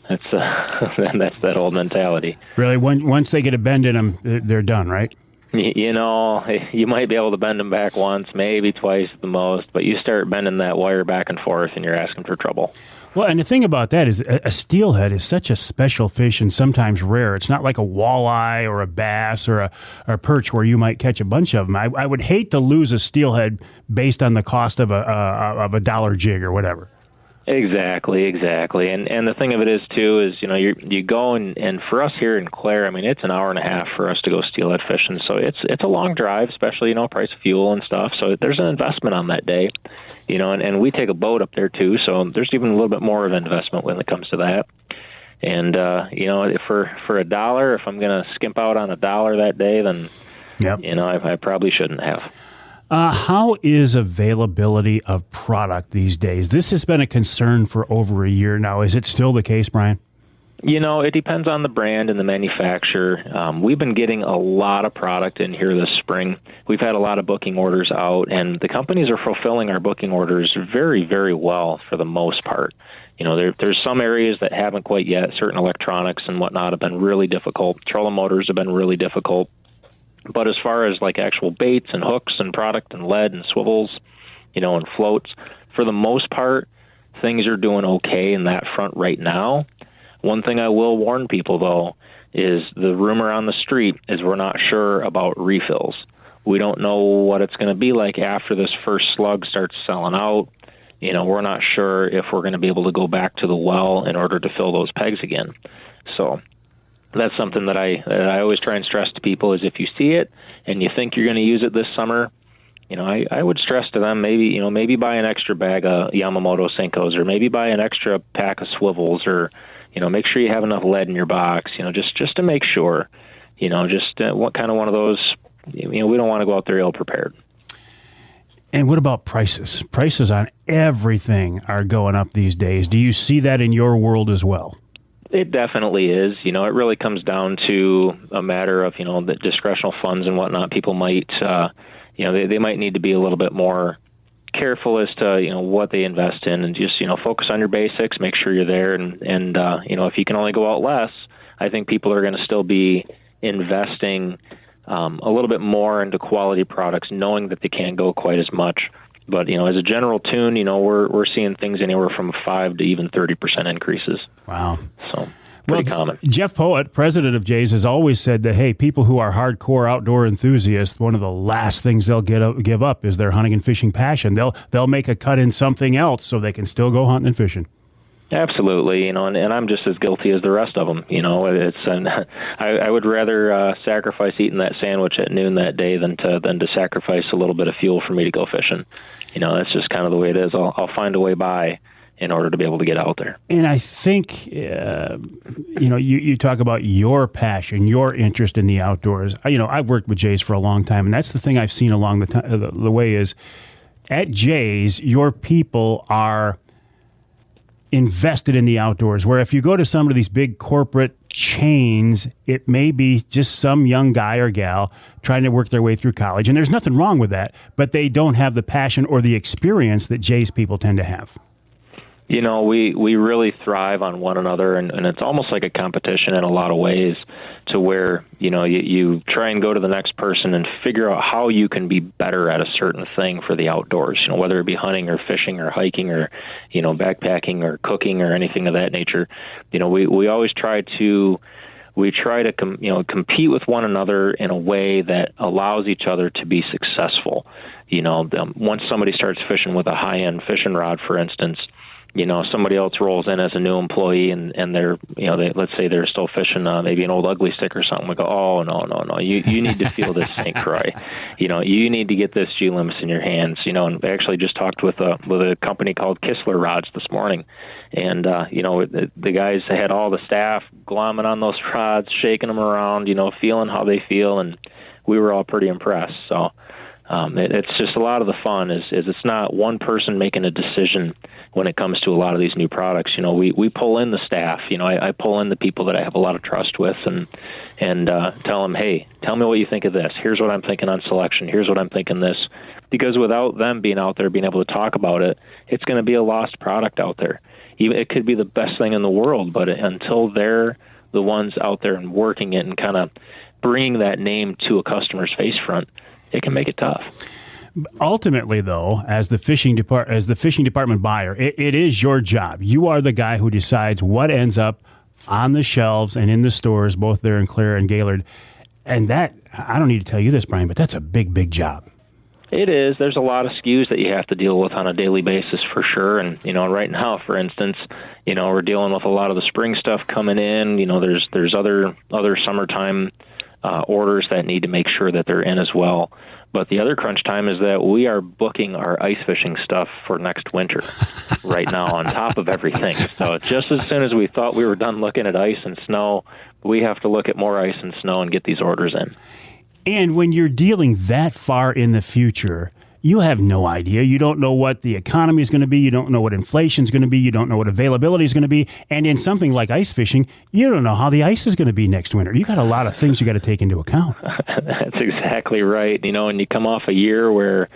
That's that old mentality. Really, once they get a bend in them, they're done, right? You might be able to bend them back once, maybe twice at the most, but you start bending that wire back and forth, and you're asking for trouble. Well, and the thing about that is a steelhead is such a special fish and sometimes rare. It's not like a walleye or a bass or a perch where you might catch a bunch of them. I would hate to lose a steelhead based on the cost of a dollar jig or whatever. Exactly. And the thing of it is, too, is, you go and for us here in Clare, it's an hour and a half for us to go steelhead fishing. So it's a long drive, especially, price of fuel and stuff. So there's an investment on that day, and we take a boat up there, too. So there's even a little bit more of an investment when it comes to that. And, for a dollar, if I'm going to skimp out on a dollar that day, then, yep. I probably shouldn't have. How is availability of product these days? This has been a concern for over a year now. Is it still the case, Bryan? It depends on the brand and the manufacturer. We've been getting a lot of product in here this spring. We've had a lot of booking orders out, and the companies are fulfilling our booking orders very, very well for the most part. There's some areas that haven't quite yet. Certain electronics and whatnot have been really difficult. Trolling motors have been really difficult. But as far as like actual baits and hooks and product and lead and swivels, and floats, for the most part, things are doing okay in that front right now. One thing I will warn people, though, is the rumor on the street is we're not sure about refills. We don't know what it's going to be like after this first slug starts selling out. We're not sure if we're going to be able to go back to the well in order to fill those pegs again. So that's something that I always try and stress to people is if you see it and you think you're going to use it this summer, I would stress to them maybe buy an extra bag of Yamamoto Senkos, or maybe buy an extra pack of swivels, or make sure you have enough lead in your box. Just to make sure. What kind of one of those. We don't want to go out there ill prepared. And what about prices? Prices on everything are going up these days. Do you see that in your world as well? It definitely is. It really comes down to a matter of, the discretional funds and whatnot. People might, they might need to be a little bit more careful as to, what they invest in, and just, focus on your basics, make sure you're there. And if you can only go out less, I think people are going to still be investing a little bit more into quality products, knowing that they can't go quite as much. But, as a general tune, we're seeing things anywhere from 5 to even 30% increases. Wow. So pretty common. Jeff Poet, president of Jay's, has always said that, hey, people who are hardcore outdoor enthusiasts, one of the last things they'll give up is their hunting and fishing passion. They'll make a cut in something else so they can still go hunting and fishing. Absolutely, and I'm just as guilty as the rest of them. I would rather sacrifice eating that sandwich at noon that day than to sacrifice a little bit of fuel for me to go fishing. That's just kind of the way it is. I'll find a way by in order to be able to get out there. And I think, you talk about your passion, your interest in the outdoors. I've worked with Jay's for a long time, and that's the thing I've seen along the way is at Jay's, your people are invested in the outdoors, where if you go to some of these big corporate chains, it may be just some young guy or gal trying to work their way through college. And there's nothing wrong with that, but they don't have the passion or the experience that Jay's people tend to have. We really thrive on one another, and it's almost like a competition in a lot of ways, to where, you try and go to the next person and figure out how you can be better at a certain thing for the outdoors, whether it be hunting or fishing or hiking or, backpacking or cooking or anything of that nature. We always try to compete with one another in a way that allows each other to be successful. Once somebody starts fishing with a high-end fishing rod, for instance, somebody else rolls in as a new employee and they're, let's say they're still fishing maybe an old ugly stick or something. We go, oh, no. You need to feel this St. Croix. You need to get this G-Limbs in your hands. And I actually just talked with a company called Kistler Rods this morning. And, the guys had all the staff glomming on those rods, shaking them around, feeling how they feel. And we were all pretty impressed. So it's just a lot of the fun is it's not one person making a decision when it comes to a lot of these new products. We pull in the staff. I pull in the people that I have a lot of trust with and tell them, hey, tell me what you think of this. Here's what I'm thinking on selection. Here's what I'm thinking this. Because without them being out there, being able to talk about it, it's going to be a lost product out there. It could be the best thing in the world, but until they're the ones out there and working it and kind of bringing that name to a customer's face front, it can make it tough. Ultimately, though, as the fishing department buyer, it is your job. You are the guy who decides what ends up on the shelves and in the stores, both there in Clare and Gaylord. And that, I don't need to tell you this, Brian, but that's a big, big job. It is. There's a lot of SKUs that you have to deal with on a daily basis for sure. And, right now, for instance, we're dealing with a lot of the spring stuff coming in. There's other summertime orders that need to make sure that they're in as well. But the other crunch time is that we are booking our ice fishing stuff for next winter right now on top of everything. So just as soon as we thought we were done looking at ice and snow, we have to look at more ice and snow and get these orders in. And when you're dealing that far in the future, you have no idea. You don't know what the economy is going to be. You don't know what inflation is going to be. You don't know what availability is going to be. And in something like ice fishing, you don't know how the ice is going to be next winter. You got a lot of things you got to take into account. That's exactly right. And you come off a year where,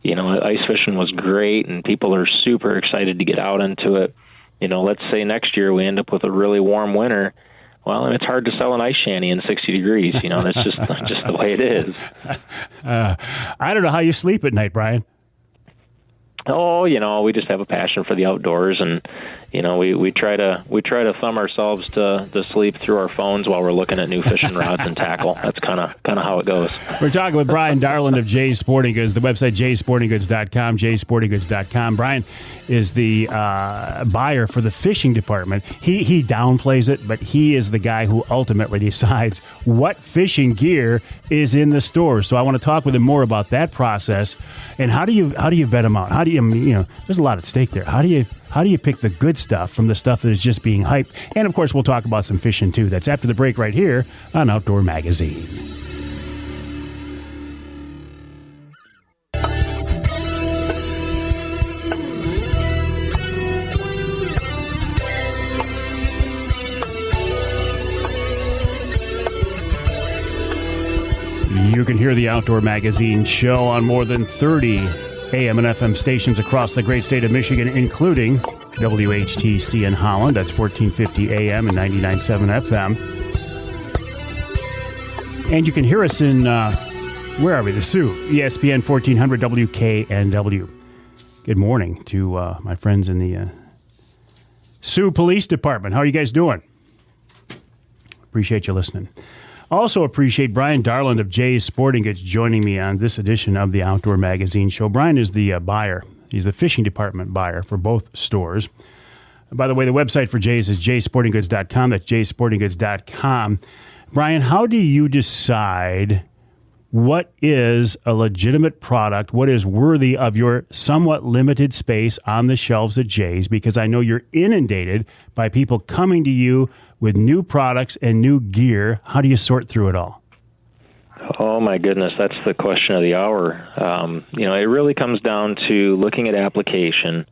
ice fishing was great and people are super excited to get out into it. Let's say next year we end up with a really warm winter. Well, and it's hard to sell an ice shanty in 60 degrees. That's just the way it is. I don't know how you sleep at night, Brian. Oh, we just have a passion for the outdoors, and we try to thumb ourselves to sleep through our phones while we're looking at new fishing rods and tackle. That's kind of how it goes. We're talking with Bryan Darland of Jay's Sporting Goods. The website jaysportinggoods.com, jaysportinggoods.com. Bryan is the buyer for the fishing department. He downplays it, but he is the guy who ultimately decides what fishing gear is in the store. So I want to talk with him more about that process and how do you vet them out? How do you there's a lot at stake there. How do you pick the good stuff from the stuff that is just being hyped? And, of course, we'll talk about some fishing, too. That's after the break right here on Outdoor Magazine. You can hear the Outdoor Magazine show on more than 30 AM and FM stations across the great state of Michigan, including WHTC in Holland. That's 1450 AM and 99.7 FM. And you can hear us in, where are we? The Sioux, ESPN 1400 WKNW. Good morning to my friends in the Sioux Police Department. How are you guys doing? Appreciate you listening. Also appreciate Bryan Darland of Jay's Sporting Goods joining me on this edition of the Outdoor Magazine show. Bryan is the buyer. He's the fishing department buyer for both stores. By the way, the website for Jay's is jaysportinggoods.com. That's jaysportinggoods.com. Bryan, how do you decide what is a legitimate product, what is worthy of your somewhat limited space on the shelves at Jay's? Because I know you're inundated by people coming to you with new products and new gear. How do you sort through it all? Oh, my goodness, that's the question of the hour. It really comes down to looking at application.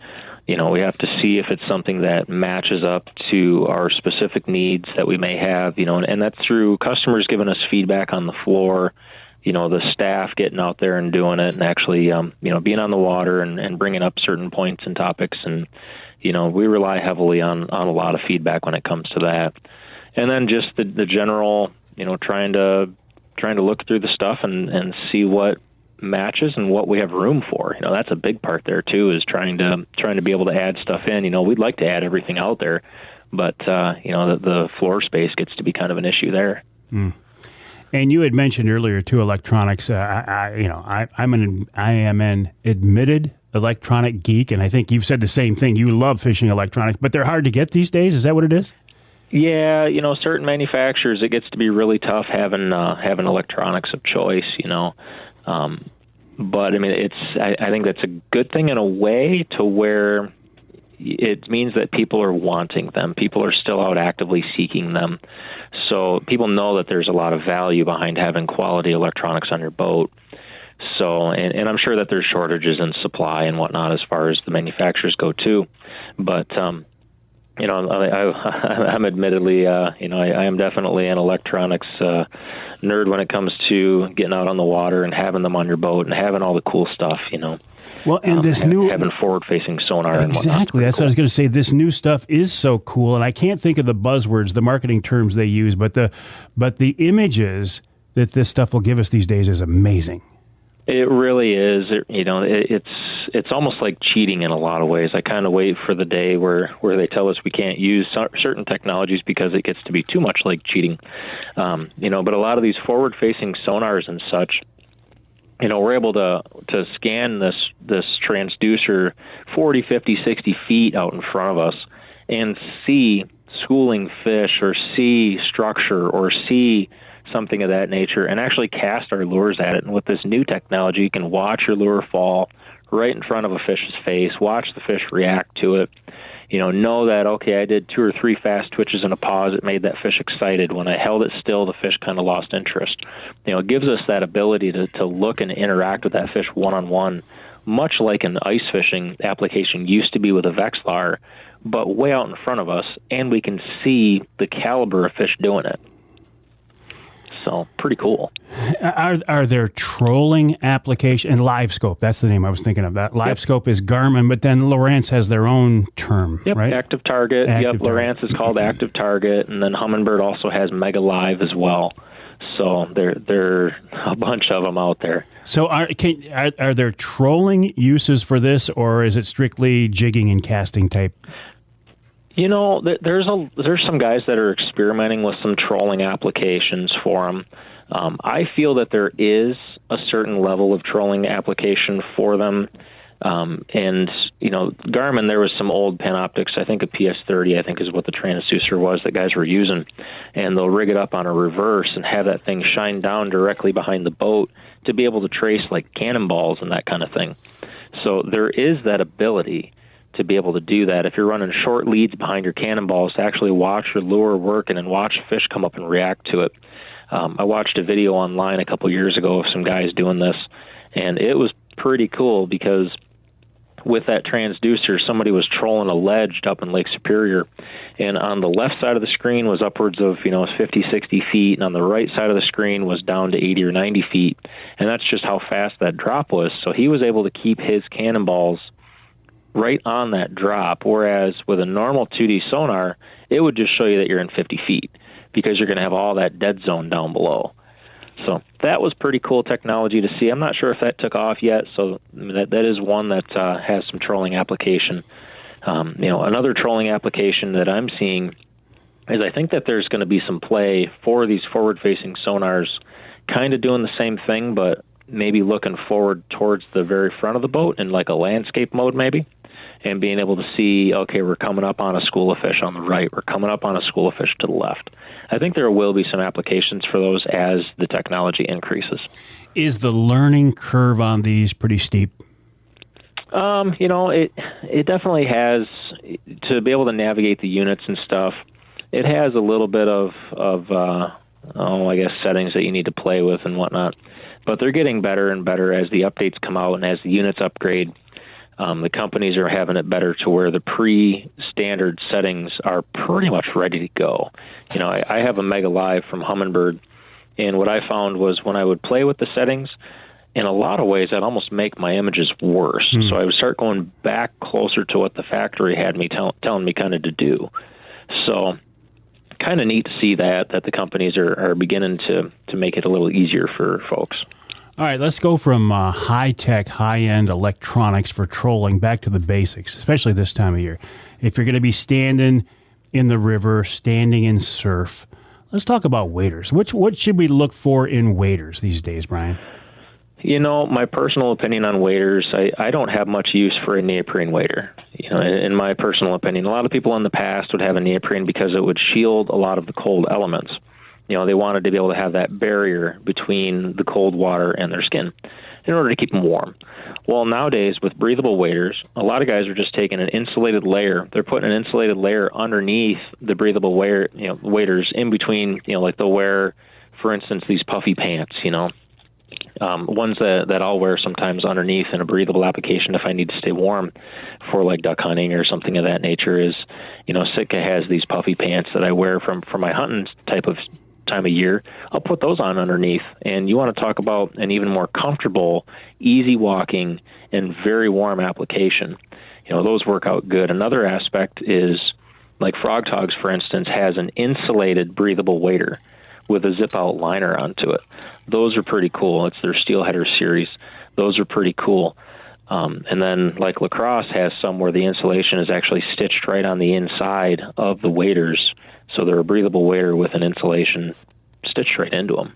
We have to see if it's something that matches up to our specific needs that we may have, and that's through customers giving us feedback on the floor, the staff getting out there and doing it and actually, being on the water and bringing up certain points and topics. And, we rely heavily on a lot of feedback when it comes to that. And then just the general, trying to look through the stuff and see what matches and what we have room for. That's a big part there too, is trying to be able to add stuff in. We'd like to add everything out there, but the floor space gets to be kind of an issue there. Mm. And you had mentioned earlier too, electronics. I am an admitted electronic geek, and I think you've said the same thing. You love fishing electronics, but they're hard to get these days. Is that what it is? Yeah, certain manufacturers, it gets to be really tough having electronics of choice. But I mean, I think that's a good thing in a way, to where it means that people are wanting them. People are still out actively seeking them. So people know that there's a lot of value behind having quality electronics on your boat. So, and I'm sure that there's shortages in supply and whatnot as far as the manufacturers go too. But, I'm admittedly, I am definitely an electronics nerd when it comes to getting out on the water and having them on your boat and having all the cool stuff, Well, and this having forward-facing sonar and whatnot. Exactly. That's cool. What I was going to say. This new stuff is so cool, and I can't think of the buzzwords, the marketing terms they use, but the images that this stuff will give us these days is amazing. It really is. It's almost like cheating in a lot of ways. I kind of wait for the day where they tell us we can't use certain technologies because it gets to be too much like cheating. But a lot of these forward-facing sonars and such, we're able to scan this transducer 40, 50, 60 feet out in front of us and see schooling fish or see structure or see something of that nature and actually cast our lures at it. And with this new technology, you can watch your lure fall right in front of a fish's face, watch the fish react to it, know that, okay, I did 2 or 3 fast twitches and a pause. It made that fish excited. When I held it still, the fish kind of lost interest. It gives us that ability to look and interact with that fish one-on-one, much like an ice fishing application used to be with a Vexilar, but way out in front of us, and we can see the caliber of fish doing it. So pretty cool. Are there trolling applications? And LiveScope, that's the name I was thinking of. That LiveScope is Garmin, but then Lowrance has their own term, right? Active Target. Lowrance is called Active Target, and then Humminbird also has Mega Live as well. So there are a bunch of them out there. So are there trolling uses for this, or is it strictly jigging and casting type? There's some guys that are experimenting with some trolling applications for them. I feel that there is a certain level of trolling application for them. And Garmin, there was some old Panoptics, I think a PS30, I think is what the transducer was that guys were using. And they'll rig it up on a reverse and have that thing shine down directly behind the boat to be able to trace like cannonballs and that kind of thing. So there is that ability to be able to do that. If you're running short leads behind your cannonballs, to actually watch your lure work and then watch a fish come up and react to it. I watched a video online a couple years ago of some guys doing this, and it was pretty cool because with that transducer, somebody was trolling a ledge up in Lake Superior, and on the left side of the screen was upwards of 50, 60 feet, and on the right side of the screen was down to 80 or 90 feet, and that's just how fast that drop was. So he was able to keep his cannonballs right on that drop, whereas with a normal 2D sonar, it would just show you that you're in 50 feet because you're going to have all that dead zone down below. So that was pretty cool technology to see. I'm not sure if that took off yet, so that is one that has some trolling application. Another trolling application that I'm seeing is I think that there's going to be some play for these forward-facing sonars kind of doing the same thing, but maybe looking forward towards the very front of the boat in like a landscape mode maybe, and being able to see, okay, we're coming up on a school of fish on the right, we're coming up on a school of fish to the left. I think there will be some applications for those as the technology increases. Is the learning curve on these pretty steep? It definitely has, to be able to navigate the units and stuff, it has a little bit of settings that you need to play with and whatnot. But they're getting better and better as the updates come out and as the units upgrade. The companies are having it better to where the pre-standard settings are pretty much ready to go. I have a Mega Live from Humminbird, and what I found was when I would play with the settings, in a lot of ways, I'd almost make my images worse. So I would start going back closer to what the factory had me telling me kind of to do. So kind of neat to see that the companies are beginning to make it a little easier for folks. All right, let's go from high-tech, high-end electronics for trolling back to the basics, especially this time of year. If you're going to be standing in the river, standing in surf, let's talk about waders. What should we look for in waders these days, Bryan? My personal opinion on waders, I don't have much use for a neoprene wader. In my personal opinion, a lot of people in the past would have a neoprene because it would shield a lot of the cold elements. They wanted to be able to have that barrier between the cold water and their skin in order to keep them warm. Well, nowadays, with breathable waders, a lot of guys are just taking an insulated layer. They're putting an insulated layer underneath the breathable waders in between, like they'll wear, for instance, these puffy pants, ones that I'll wear sometimes underneath in a breathable application if I need to stay warm for like duck hunting or something of that nature is, Sitka has these puffy pants that I wear for my hunting type of time of year. I'll put those on underneath, and you want to talk about an even more comfortable, easy walking, and very warm application. Those work out good. Another aspect is like Frog Togs, for instance, has an insulated breathable wader with a zip-out liner onto it. Those are pretty cool. It's their Steelheader series. Those are pretty cool. And then like Lacrosse has some where the insulation is actually stitched right on the inside of the waders. So they're a breathable wader with an insulation stitched right into them.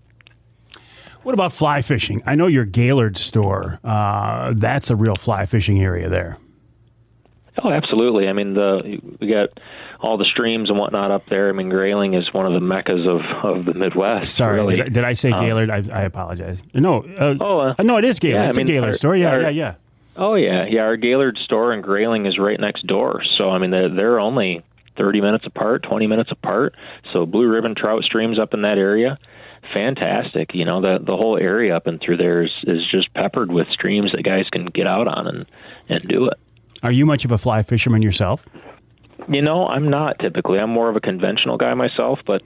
What about fly fishing? I know your Gaylord store, that's a real fly fishing area there. Oh, absolutely. I mean, we got all the streams and whatnot up there. I mean, Grayling is one of the meccas of the Midwest. Sorry, really. did I say Gaylord? I apologize. No, no, it is Gaylord. Yeah, it's a Gaylord store. Yeah. Oh, yeah. Our Gaylord store and Grayling is right next door. So, I mean, they're only 30 minutes apart, 20 minutes apart. So blue ribbon trout streams up in that area. Fantastic. The whole area up and through there is just peppered with streams that guys can get out on and do it. Are you much of a fly fisherman yourself? I'm not typically. I'm more of a conventional guy myself, but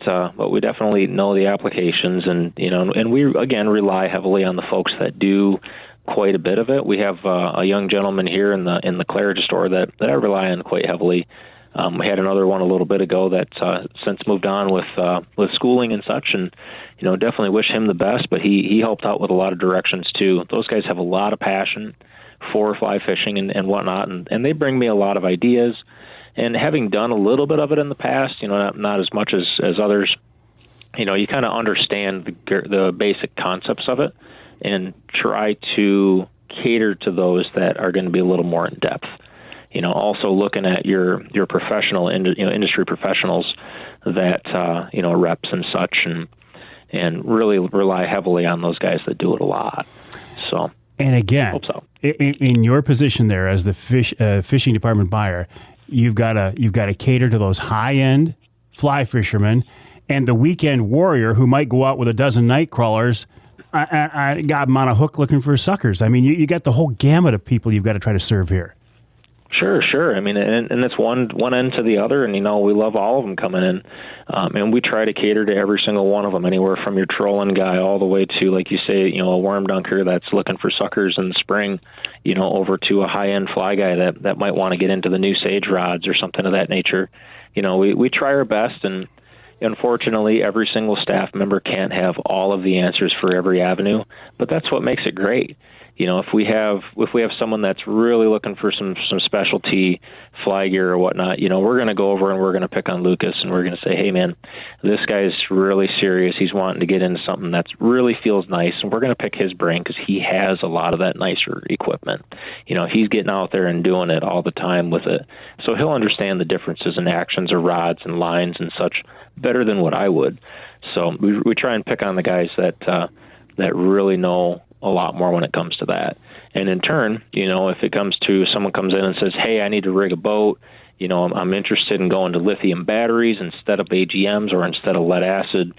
we definitely know the applications, and we again rely heavily on the folks that do quite a bit of it. We have a young gentleman here in the Claridge store that I rely on quite heavily. We had another one a little bit ago that since moved on with schooling and such, and definitely wish him the best. But he helped out with a lot of directions too. Those guys have a lot of passion for fly fishing and whatnot, and they bring me a lot of ideas And having done a little bit of it in the past, not as much as others, you kind of understand the basic concepts of it and try to cater to those that are going to be a little more in depth. Also looking at your professional, industry professionals that, reps and such, and really rely heavily on those guys that do it a lot. So, and again, in your position there as the fishing department buyer, you've got to cater to those high-end fly fishermen and the weekend warrior who might go out with a dozen night crawlers. I got them on a hook looking for suckers. I mean, you got the whole gamut of people you've got to try to serve here. Sure. I mean, and it's one end to the other, and we love all of them coming in, and we try to cater to every single one of them, anywhere from your trolling guy all the way to, like you say, a worm dunker that's looking for suckers in the spring, over to a high-end fly guy that might want to get into the new sage rods or something of that nature. We try our best, and unfortunately, every single staff member can't have all of the answers for every avenue, but that's what makes it great. If we have someone that's really looking for some specialty fly gear or whatnot, we're going to go over and we're going to pick on Lucas, and we're going to say, hey man, this guy's really serious. He's wanting to get into something that really feels nice, and we're going to pick his brain because he has a lot of that nicer equipment. He's getting out there and doing it all the time with it, so he'll understand the differences in actions of rods and lines and such better than what I would. So we try and pick on the guys that really know a lot more when it comes to that. And in turn, if it comes to someone comes in and says, hey, I need to rig a boat, I'm interested in going to lithium batteries instead of AGMs or instead of lead acid,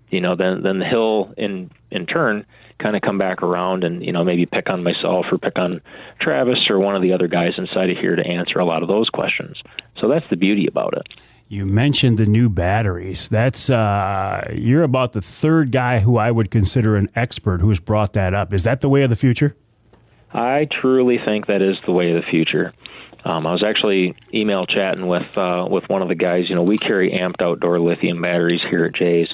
then he'll in turn kind of come back around and, maybe pick on myself or pick on Travis or one of the other guys inside of here to answer a lot of those questions. So that's the beauty about it. You mentioned the new batteries. That's you're about the third guy who I would consider an expert who's brought that up. Is that the way of the future? I truly think that is the way of the future. I was actually email chatting with one of the guys. We carry amped outdoor lithium batteries here at Jay's,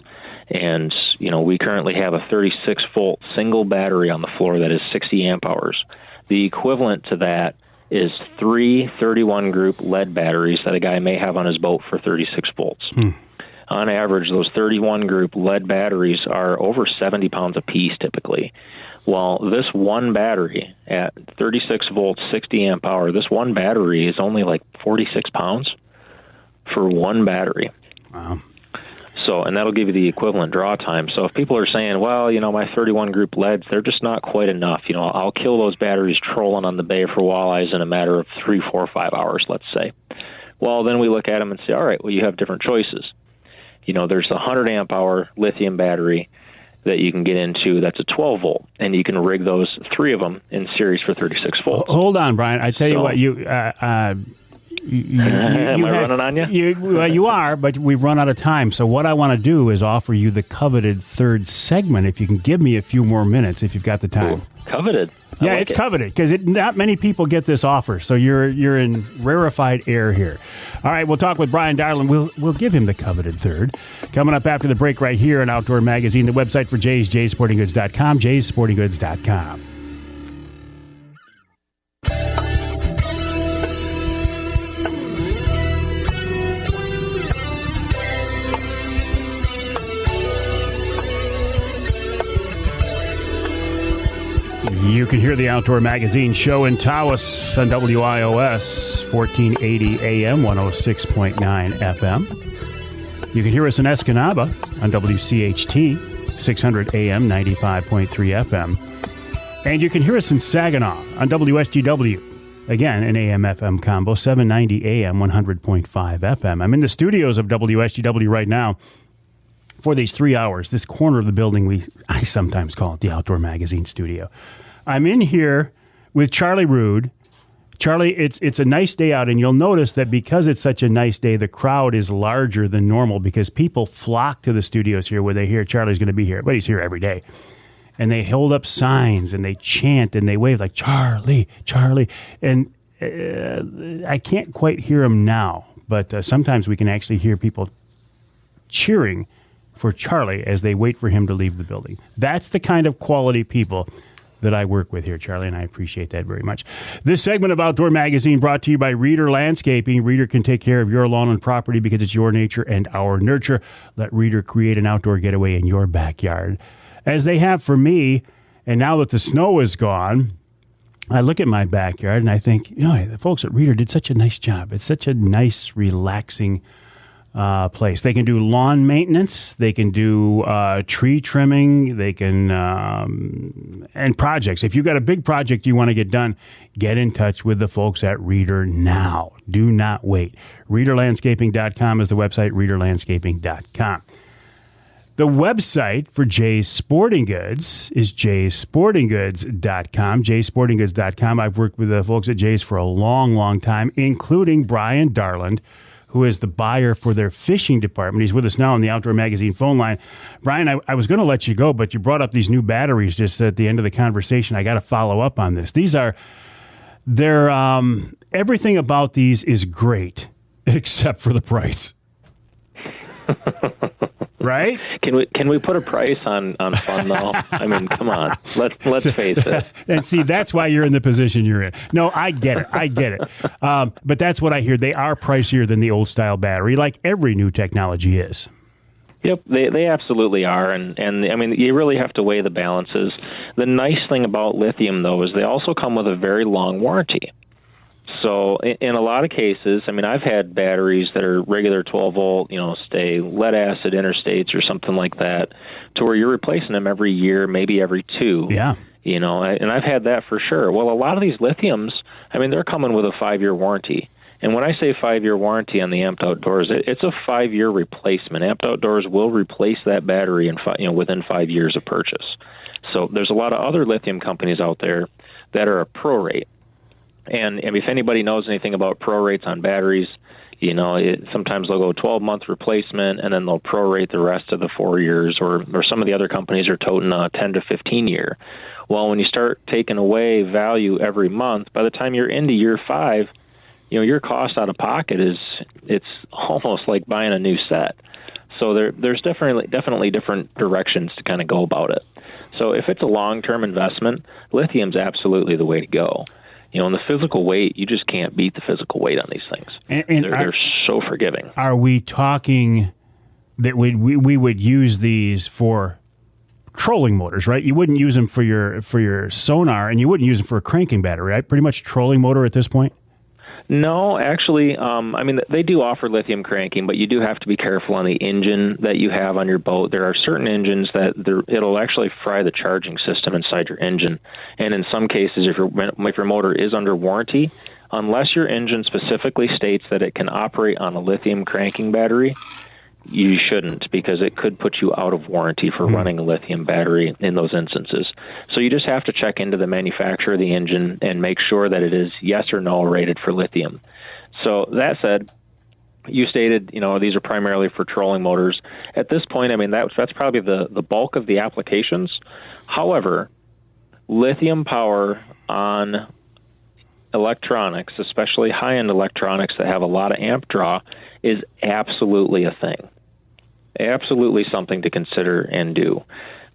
and we currently have a 36-volt single battery on the floor that is 60 amp hours. The equivalent to that is 3 31-group lead batteries that a guy may have on his boat for 36 volts. On average, those 31-group lead batteries are over 70 pounds apiece typically. Well, this one battery at 36 volts, 60 amp hour, this one battery is only like 46 pounds for one battery. Wow. So, and that'll give you the equivalent draw time. So if people are saying, well, my 31 group leads, they're just not quite enough. I'll kill those batteries trolling on the bay for walleyes in a matter of 3, 4, 5 hours, let's say. Well, then we look at them and say, all right, well, you have different choices. There's a 100 amp hour lithium battery that you can get into that's a 12 volt, and you can rig those 3 of them in series for 36 volts. Hold on, Brian. I tell you what, am I running on you? You are, but we've run out of time. So what I want to do is offer you the coveted third segment. If you can give me a few more minutes, if you've got the time. Ooh, coveted. Yeah, it's coveted because not many people get this offer. So you're in rarefied air here. All right, we'll talk with Brian Darland. We'll give him the coveted third. Coming up after the break right here on Outdoor Magazine, the website for Jay's, jaysportinggoods.com, jaysportinggoods.com. You can hear the Outdoor Magazine show in Tawas on WIOS 1480 AM, 106.9 FM. You can hear us in Escanaba on WCHT 600 AM, 95.3 FM. And you can hear us in Saginaw on WSGW, again, an AM-FM combo, 790 AM, 100.5 FM. I'm in the studios of WSGW right now for these 3 hours. This corner of the building, I sometimes call it the Outdoor Magazine studio. I'm in here with Charlie Rood. Charlie, it's a nice day out, and you'll notice that because it's such a nice day, the crowd is larger than normal because people flock to the studios here where they hear Charlie's going to be here. But he's here every day. And they hold up signs, and they chant, and they wave like, Charlie, Charlie. And I can't quite hear them now, but sometimes we can actually hear people cheering for Charlie as they wait for him to leave the building. That's the kind of quality people that I work with here, Charlie, and I appreciate that very much. This segment of Outdoor Magazine brought to you by Reader Landscaping. Reader can take care of your lawn and property because it's your nature and our nurture. Let Reader create an outdoor getaway in your backyard, as they have for me. And now that the snow is gone, I look at my backyard and I think, the folks at Reader did such a nice job. It's such a nice, relaxing place. They can do lawn maintenance. They can do tree trimming. They can, and projects. If you've got a big project you want to get done, get in touch with the folks at Reader now. Do not wait. ReaderLandscaping.com is the website, ReaderLandscaping.com. The website for Jay's Sporting Goods is jaysportinggoods.com, jaysportinggoods.com. I've worked with the folks at Jay's for a long, long time, including Bryan Darland, who is the buyer for their fishing department. He's with us now on the Outdoor Magazine phone line. Bryan, I was going to let you go, but you brought up these new batteries just at the end of the conversation. I got to follow up on this. Everything about these is great, except for the price. Right? Can we put a price on fun though? I mean, come on. Let's face it. And see, that's why you're in the position you're in. No, I get it. But that's what I hear. They are pricier than the old style battery, like every new technology is. Yep, they absolutely are, and I mean, you really have to weigh the balances. The nice thing about lithium, though, is they also come with a very long warranty. So in a lot of cases, I mean, I've had batteries that are regular 12-volt, say lead acid interstates or something like that, to where you're replacing them every year, maybe every two. Yeah. And I've had that for sure. Well, a lot of these lithiums, I mean, they're coming with a 5-year warranty. And when I say 5-year warranty on the Amped Outdoors, it's a 5-year replacement. Amped Outdoors will replace that battery within 5 years of purchase. So there's a lot of other lithium companies out there that are a prorate. And if anybody knows anything about prorates on batteries, sometimes they'll go 12-month replacement, and then they'll prorate the rest of the 4 years, or some of the other companies are toting a 10 to 15-year. Well, when you start taking away value every month, by the time you're into year 5, your cost out of pocket it's almost like buying a new set. So there's definitely different directions to kind of go about it. So if it's a long-term investment, lithium's absolutely the way to go. And the physical weight, you just can't beat the physical weight on these things. And they're so forgiving. Are we talking that we would use these for trolling motors, right? You wouldn't use them for your sonar, and you wouldn't use them for a cranking battery, right? Pretty much trolling motor at this point? No, actually, I mean, they do offer lithium cranking, but you do have to be careful on the engine that you have on your boat. There are certain engines that it'll actually fry the charging system inside your engine. And in some cases, if your motor is under warranty, unless your engine specifically states that it can operate on a lithium cranking battery, you shouldn't, because it could put you out of warranty for running a lithium battery in those instances. So you just have to check into the manufacturer of the engine and make sure that it is yes or no rated for lithium. So that said, you stated, these are primarily for trolling motors. At this point, I mean, that's probably the bulk of the applications. However, lithium power on electronics, especially high-end electronics that have a lot of amp draw, is absolutely a thing. Absolutely something to consider and do.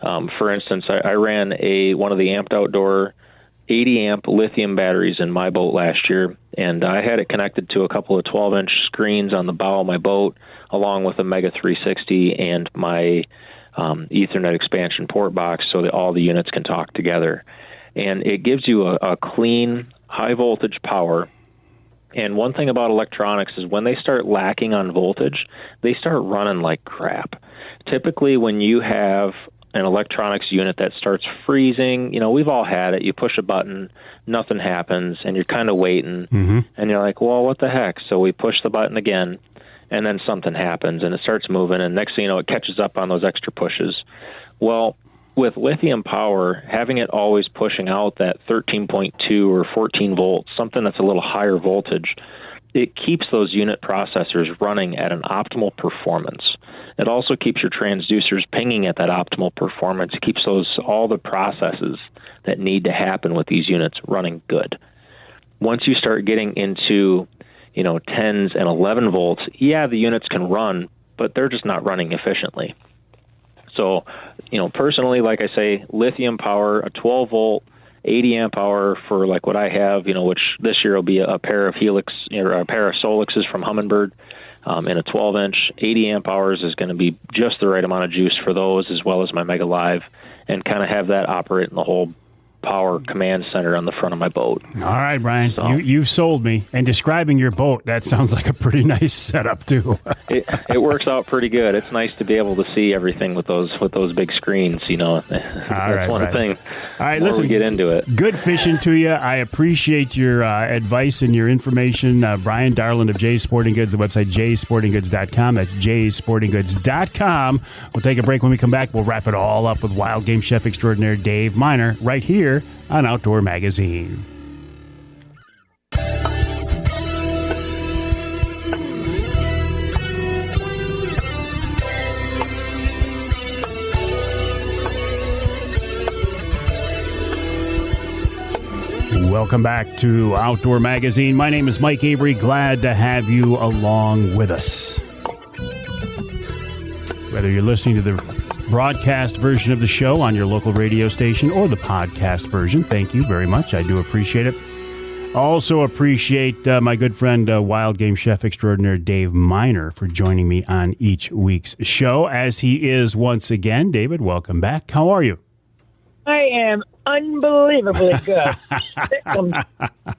For instance, I ran one of the Amped Outdoor 80-amp lithium batteries in my boat last year, and I had it connected to a couple of 12-inch screens on the bow of my boat, along with a Mega 360 and my Ethernet expansion port box, so that all the units can talk together. And it gives you a clean, high-voltage power. And one thing about electronics is when they start lacking on voltage, they start running like crap. Typically, when you have an electronics unit that starts freezing, we've all had it. You push a button, nothing happens, and you're kind of waiting. Mm-hmm. And you're like, well, what the heck? So we push the button again, and then something happens, and it starts moving, and next thing you know, it catches up on those extra pushes. Well, with lithium power, having it always pushing out that 13.2 or 14 volts, something that's a little higher voltage, it keeps those unit processors running at an optimal performance. It also keeps your transducers pinging at that optimal performance. It keeps all the processes that need to happen with these units running good. Once you start getting into 10s and 11 volts, the units can run, but they're just not running efficiently. So, personally, like I say, lithium power, a 12-volt 80 amp hour for like what I have, which this year will be a pair of Helix or a pair of Solixes from Humminbird, and a 12-inch. 80 amp hours is going to be just the right amount of juice for those, as well as my Mega Live, and kind of have that operate in the whole power command center on the front of my boat. All right, Brian, So, you've sold me. And describing your boat, that sounds like a pretty nice setup too. it works out pretty good. It's nice to be able to see everything with those big screens. That's one thing. All right, listen, we get into it. Good fishing to you. I appreciate your advice and your information. Brian Darland of Jay's Sporting Goods, the website jaysportinggoods.com. That's jaysportinggoods.com. We'll take a break. When we come back, we'll wrap it all up with wild game chef extraordinaire Dave Minar right here on Outdoor Magazine. Welcome back to Outdoor Magazine. My name is Mike Avery. Glad to have you along with us. Whether you're listening to the broadcast version of the show on your local radio station or the podcast version, thank you very much. I do appreciate it. Also appreciate my good friend, wild game chef extraordinaire Dave Minar, for joining me on each week's show, as he is once again. David, welcome back. How are you? I am unbelievably good.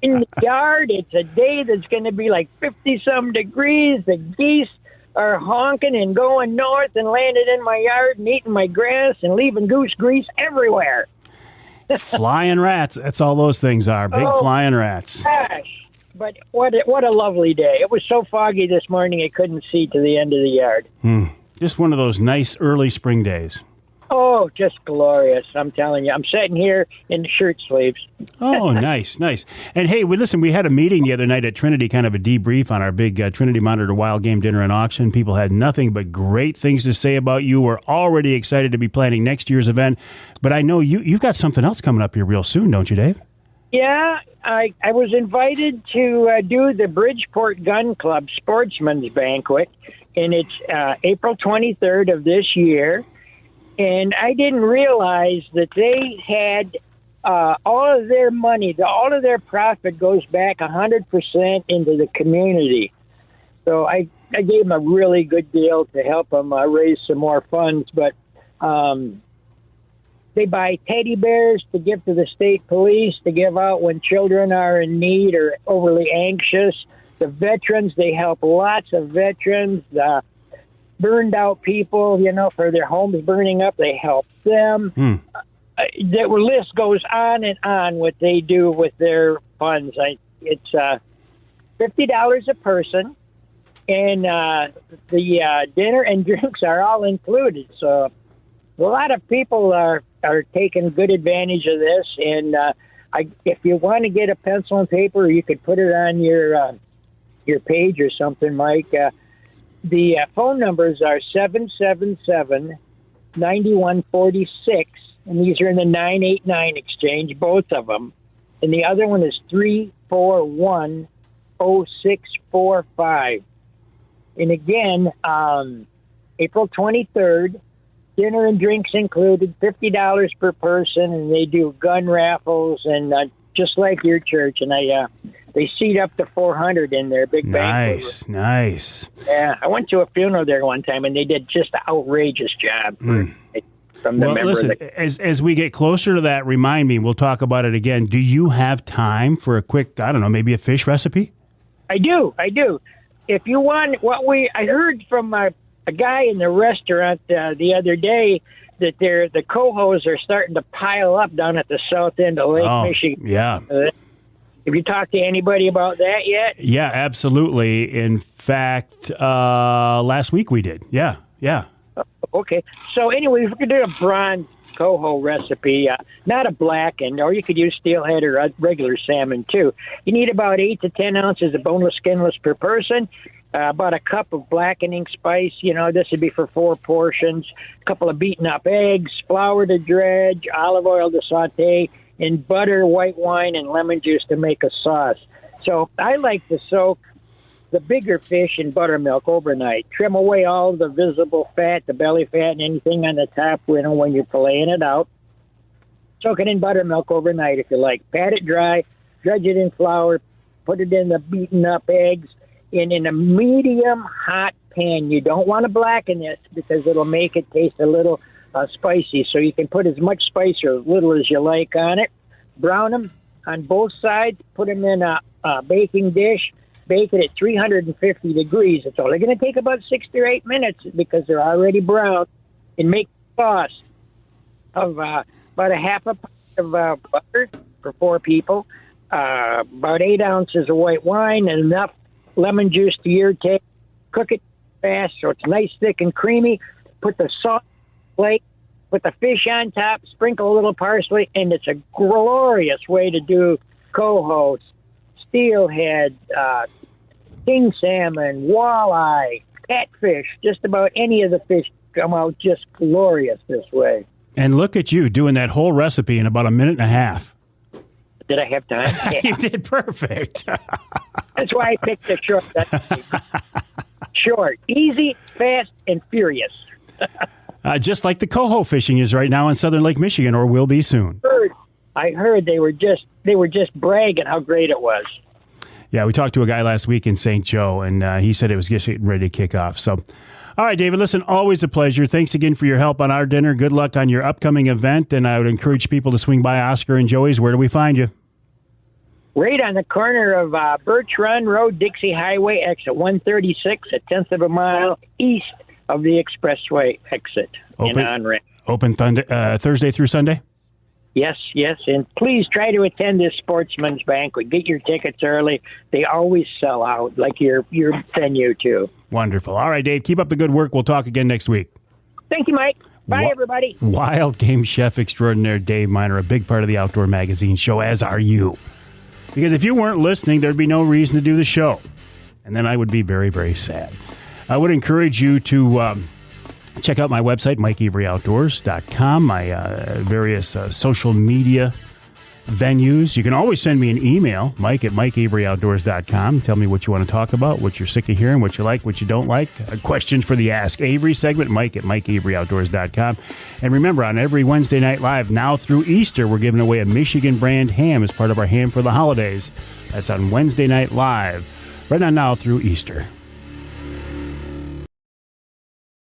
In the yard, it's a day that's going to be like 50-some degrees. The geese are honking and going north and landing in my yard and eating my grass and leaving goose grease everywhere. Flying rats. That's all those things are. Big flying rats. Gosh. But what a lovely day. It was so foggy this morning I couldn't see to the end of the yard. Just one of those nice early spring days. Oh, just glorious. I'm telling you. I'm sitting here in the shirt sleeves. Oh, nice. And hey, we had a meeting the other night at Trinity, kind of a debrief on our big Trinity Monitor Wild Game Dinner and Auction. People had nothing but great things to say about you. We're already excited to be planning next year's event. But I know you've got something else coming up here real soon, don't you, Dave? Yeah, I was invited to do the Bridgeport Gun Club Sportsman's Banquet, and it's April 23rd of this year. And I didn't realize that they had all of their money, all of their profit goes back 100% into the community. So I gave them a really good deal to help them raise some more funds. But they buy teddy bears to give to the state police to give out when children are in need or overly anxious. The veterans, they help lots of veterans. Burned out people, for their homes burning up, they help them. The list goes on and on what they do with their funds. It's $50 a person, and the dinner and drinks are all included. So a lot of people are taking good advantage of this. And if you want to get a pencil and paper, you could put it on your page or something, Mike. The phone numbers are 777-9146, and these are in the 989 exchange, both of them. And the other one is 341-0645. And again, April 23rd, dinner and drinks included, $50 per person, and they do gun raffles, and just like your church, and they seat up to 400 in their big banquet. Nice. Yeah, I went to a funeral there one time, and they did just an outrageous job from the member. Listen, as we get closer to that, remind me, we'll talk about it again. Do you have time for a quick, maybe a fish recipe? I do. If you want, I heard from a guy in the restaurant the other day that the cohos are starting to pile up down at the south end of Lake Michigan. Yeah. Have you talked to anybody about that yet? Yeah, absolutely. In fact, last week we did. Yeah. Okay. So anyway, if we could do a bronze coho recipe, not a blackened, or you could use steelhead or regular salmon too. You need about 8 to 10 ounces of boneless, skinless per person. About a cup of blackening spice. This would be for 4 portions. A couple of beaten up eggs, flour to dredge, olive oil to saute, and butter, white wine, and lemon juice to make a sauce. So I like to soak the bigger fish in buttermilk overnight. Trim away all the visible fat, the belly fat, and anything on the top when you're filleting it out. Soak it in buttermilk overnight if you like. Pat it dry, dredge it in flour, put it in the beaten up eggs in a medium hot pan. You don't want to blacken it because it'll make it taste a little spicy. So you can put as much spice or as little as you like on it. Brown them on both sides. Put them in a baking dish. Bake it at 350 degrees. It's only going to take about 6 to 8 minutes because they're already brown. And make sauce of about a half a pint of butter for 4 people, about 8 ounces of white wine, and enough lemon juice to your taste. Cook it fast so it's nice, thick, and creamy. Put the sauce on the plate, put the fish on top, sprinkle a little parsley, and it's a glorious way to do coho, steelhead, king salmon, walleye, catfish. Just about any of the fish come out just glorious this way. And look at you doing that whole recipe in about a minute and a half. Did I have time? Yeah. You did perfect. That's why I picked it short. Short, easy, fast, and furious. Just like the coho fishing is right now in southern Lake Michigan, or will be soon. I heard they were just bragging how great it was. Yeah, we talked to a guy last week in St. Joe, and he said it was just getting ready to kick off. So, all right, David, listen, always a pleasure. Thanks again for your help on our dinner. Good luck on your upcoming event, and I would encourage people to swing by Oscar and Joey's. Where do we find you? Right on the corner of Birch Run Road, Dixie Highway, exit 136, a tenth of a mile east of the expressway exit in on-ramp. Open Thursday through Sunday? Yes, and please try to attend this sportsman's banquet. Get your tickets early. They always sell out, like your venue, too. Wonderful. All right, Dave, keep up the good work. We'll talk again next week. Thank you, Mike. Bye, everybody. Wild game chef extraordinaire Dave Minar, a big part of the Outdoor Magazine show, as are you. Because if you weren't listening, there'd be no reason to do the show. And then I would be very, very sad. I would encourage you to check out my website, MikeAveryOutdoors.com, my various social media venues. You can always send me an email, Mike@MikeAveryOutdoors.com. Tell me what you want to talk about, what you're sick of hearing, what you like, what you don't like. Questions for the Ask Avery segment, Mike@MikeAveryOutdoors.com. And remember, on every Wednesday Night Live, now through Easter, we're giving away a Michigan brand ham as part of our Ham for the Holidays. That's on Wednesday Night Live, right on now through Easter.